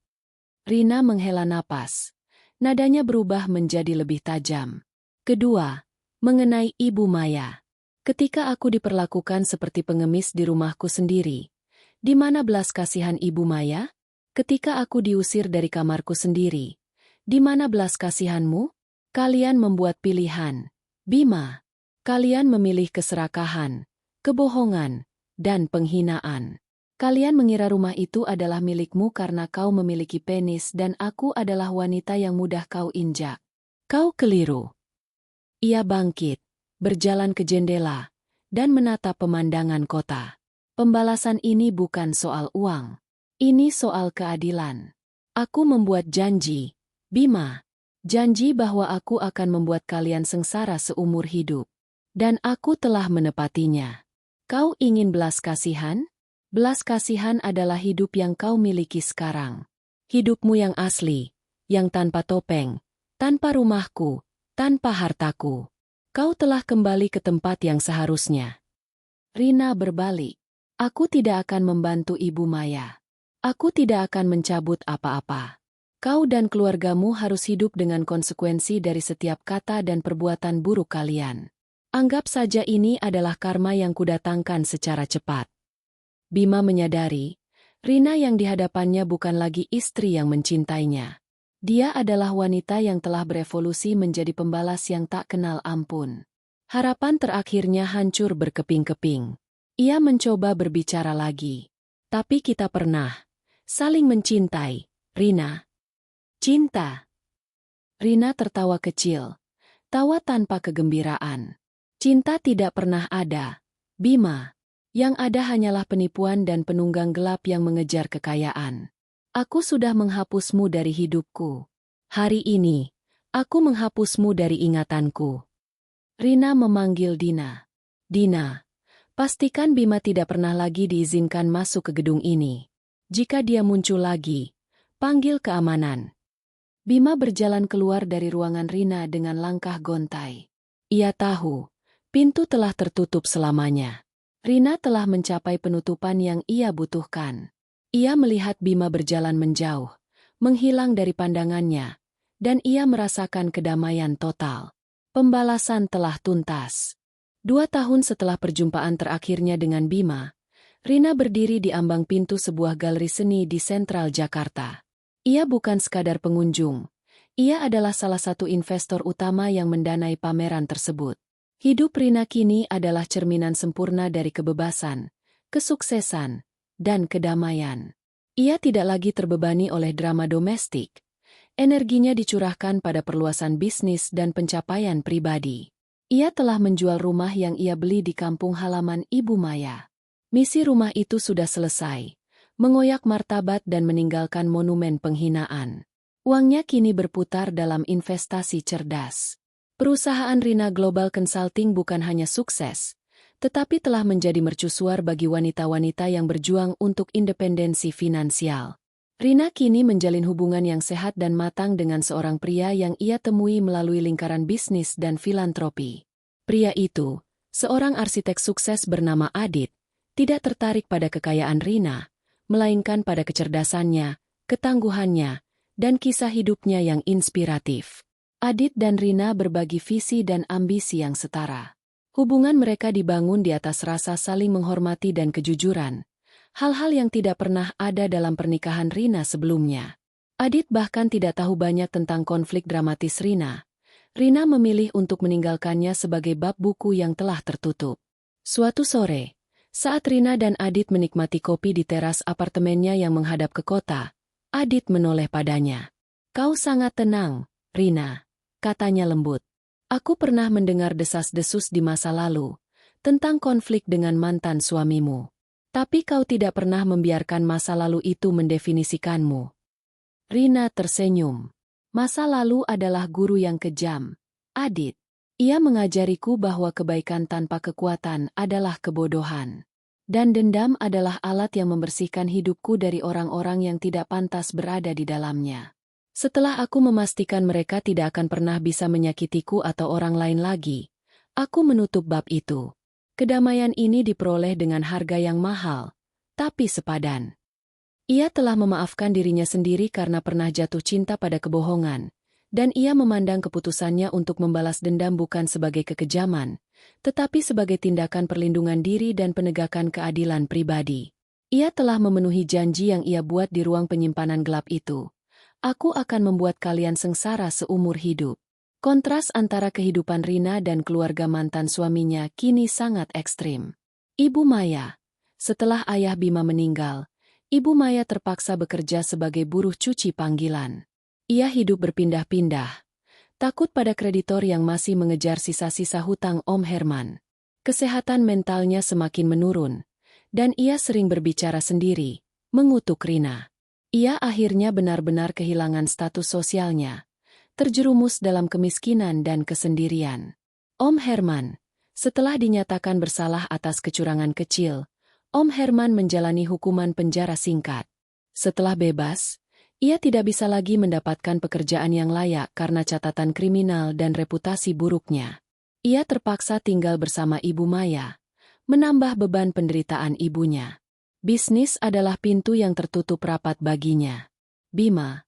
Rina menghela napas. Nadanya berubah menjadi lebih tajam. Kedua, mengenai Ibu Maya. Ketika aku diperlakukan seperti pengemis di rumahku sendiri, di mana belas kasihan Ibu Maya? Ketika aku diusir dari kamarku sendiri, di mana belas kasihanmu? Kalian membuat pilihan. Bima, kalian memilih keserakahan, kebohongan, dan penghinaan. Kalian mengira rumah itu adalah milikmu karena kau memiliki penis dan aku adalah wanita yang mudah kau injak. Kau keliru. Ia bangkit, berjalan ke jendela, dan menatap pemandangan kota. Pembalasan ini bukan soal uang. Ini soal keadilan. Aku membuat janji, Bima. Janji bahwa aku akan membuat kalian sengsara seumur hidup. Dan aku telah menepatinya. Kau ingin belas kasihan? Belas kasihan adalah hidup yang kau miliki sekarang. Hidupmu yang asli, yang tanpa topeng, tanpa rumahku, tanpa hartaku. Kau telah kembali ke tempat yang seharusnya. Rina berbalik. Aku tidak akan membantu Ibu Maya. Aku tidak akan mencabut apa-apa. Kau dan keluargamu harus hidup dengan konsekuensi dari setiap kata dan perbuatan buruk kalian. Anggap saja ini adalah karma yang kudatangkan secara cepat. Bima menyadari, Rina yang dihadapannya bukan lagi istri yang mencintainya. Dia adalah wanita yang telah berevolusi menjadi pembalas yang tak kenal ampun. Harapan terakhirnya hancur berkeping-keping. Ia mencoba berbicara lagi. Tapi kita pernah saling mencintai, Rina. Cinta. Rina tertawa kecil. Tawa tanpa kegembiraan. Cinta tidak pernah ada, Bima. Yang ada hanyalah penipuan dan penunggang gelap yang mengejar kekayaan. Aku sudah menghapusmu dari hidupku. Hari ini, aku menghapusmu dari ingatanku. Rina memanggil Dina. Dina, pastikan Bima tidak pernah lagi diizinkan masuk ke gedung ini. Jika dia muncul lagi, panggil keamanan. Bima berjalan keluar dari ruangan Rina dengan langkah gontai. Ia tahu, pintu telah tertutup selamanya. Rina telah mencapai penutupan yang ia butuhkan. Ia melihat Bima berjalan menjauh, menghilang dari pandangannya, dan ia merasakan kedamaian total. Pembalasan telah tuntas. 2 tahun setelah perjumpaan terakhirnya dengan Bima, Rina berdiri di ambang pintu sebuah galeri seni di sentral Jakarta. Ia bukan sekadar pengunjung. Ia adalah salah satu investor utama yang mendanai pameran tersebut. Hidup Rina kini adalah cerminan sempurna dari kebebasan, kesuksesan, dan kedamaian. Ia tidak lagi terbebani oleh drama domestik. Energinya dicurahkan pada perluasan bisnis dan pencapaian pribadi. Ia telah menjual rumah yang ia beli di kampung halaman Ibu Maya. Misi rumah itu sudah selesai, mengoyak martabat dan meninggalkan monumen penghinaan. Uangnya kini berputar dalam investasi cerdas. Perusahaan Rina Global Consulting bukan hanya sukses, tetapi telah menjadi mercusuar bagi wanita-wanita yang berjuang untuk independensi finansial. Rina kini menjalin hubungan yang sehat dan matang dengan seorang pria yang ia temui melalui lingkaran bisnis dan filantropi. Pria itu, seorang arsitek sukses bernama Adit, tidak tertarik pada kekayaan Rina, melainkan pada kecerdasannya, ketangguhannya, dan kisah hidupnya yang inspiratif. Adit dan Rina berbagi visi dan ambisi yang setara. Hubungan mereka dibangun di atas rasa saling menghormati dan kejujuran, hal-hal yang tidak pernah ada dalam pernikahan Rina sebelumnya. Adit bahkan tidak tahu banyak tentang konflik dramatis Rina. Rina memilih untuk meninggalkannya sebagai bab buku yang telah tertutup. Suatu sore, saat Rina dan Adit menikmati kopi di teras apartemennya yang menghadap ke kota, Adit menoleh padanya. "Kau sangat tenang, Rina," katanya lembut. "Aku pernah mendengar desas-desus di masa lalu tentang konflik dengan mantan suamimu. Tapi kau tidak pernah membiarkan masa lalu itu mendefinisikanmu." Rina tersenyum. "Masa lalu adalah guru yang kejam, Adit. Ia mengajariku bahwa kebaikan tanpa kekuatan adalah kebodohan. Dan dendam adalah alat yang membersihkan hidupku dari orang-orang yang tidak pantas berada di dalamnya. Setelah aku memastikan mereka tidak akan pernah bisa menyakitiku atau orang lain lagi, aku menutup bab itu. Kedamaian ini diperoleh dengan harga yang mahal, tapi sepadan. Ia telah memaafkan dirinya sendiri karena pernah jatuh cinta pada kebohongan, dan ia memandang keputusannya untuk membalas dendam bukan sebagai kekejaman, tetapi sebagai tindakan perlindungan diri dan penegakan keadilan pribadi. Ia telah memenuhi janji yang ia buat di ruang penyimpanan gelap itu. "Aku akan membuat kalian sengsara seumur hidup." Kontras antara kehidupan Rina dan keluarga mantan suaminya kini sangat ekstrim. Ibu Maya. Setelah ayah Bima meninggal, Ibu Maya terpaksa bekerja sebagai buruh cuci panggilan. Ia hidup berpindah-pindah, takut pada kreditor yang masih mengejar sisa-sisa hutang Om Herman. Kesehatan mentalnya semakin menurun, dan ia sering berbicara sendiri, mengutuk Rina. Ia akhirnya benar-benar kehilangan status sosialnya, terjerumus dalam kemiskinan dan kesendirian. Om Herman, setelah dinyatakan bersalah atas kecurangan kecil, Om Herman menjalani hukuman penjara singkat. Setelah bebas, ia tidak bisa lagi mendapatkan pekerjaan yang layak karena catatan kriminal dan reputasi buruknya. Ia terpaksa tinggal bersama Ibu Maya, menambah beban penderitaan ibunya. Bisnis adalah pintu yang tertutup rapat baginya. Bima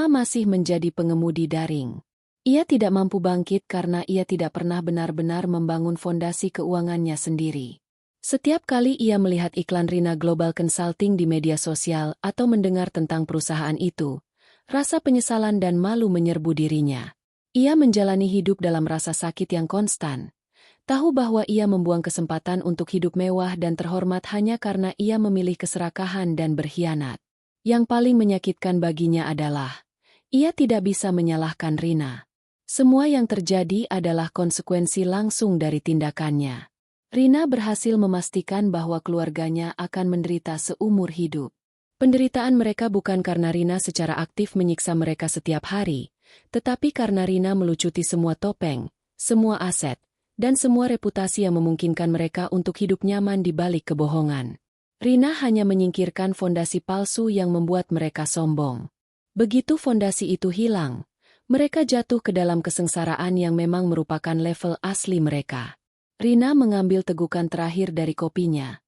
masih menjadi pengemudi daring. Ia tidak mampu bangkit karena ia tidak pernah benar-benar membangun fondasi keuangannya sendiri. Setiap kali ia melihat iklan Rina Global Consulting di media sosial atau mendengar tentang perusahaan itu, rasa penyesalan dan malu menyerbu dirinya. Ia menjalani hidup dalam rasa sakit yang konstan. Tahu bahwa ia membuang kesempatan untuk hidup mewah dan terhormat hanya karena ia memilih keserakahan dan berkhianat. Yang paling menyakitkan baginya adalah, ia tidak bisa menyalahkan Rina. Semua yang terjadi adalah konsekuensi langsung dari tindakannya. Rina berhasil memastikan bahwa keluarganya akan menderita seumur hidup. Penderitaan mereka bukan karena Rina secara aktif menyiksa mereka setiap hari, tetapi karena Rina melucuti semua topeng, semua aset, dan semua reputasi yang memungkinkan mereka untuk hidup nyaman di balik kebohongan. Rina hanya menyingkirkan fondasi palsu yang membuat mereka sombong. Begitu fondasi itu hilang, mereka jatuh ke dalam kesengsaraan yang memang merupakan level asli mereka. Rina mengambil tegukan terakhir dari kopinya,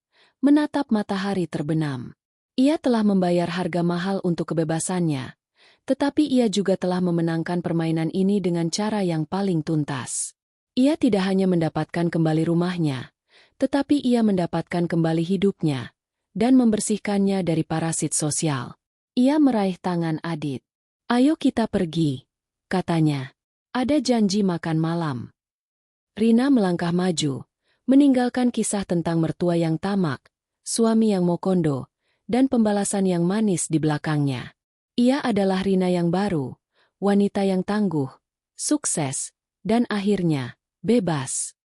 menatap matahari terbenam. Ia telah membayar harga mahal untuk kebebasannya, tetapi ia juga telah memenangkan permainan ini dengan cara yang paling tuntas. Ia tidak hanya mendapatkan kembali rumahnya, tetapi ia mendapatkan kembali hidupnya, dan membersihkannya dari parasit sosial. Ia meraih tangan Adit. "Ayo kita pergi," katanya. "Ada janji makan malam." Rina melangkah maju, meninggalkan kisah tentang mertua yang tamak, suami yang mokondo, dan pembalasan yang manis di belakangnya. Ia adalah Rina yang baru, wanita yang tangguh, sukses, dan akhirnya bebas.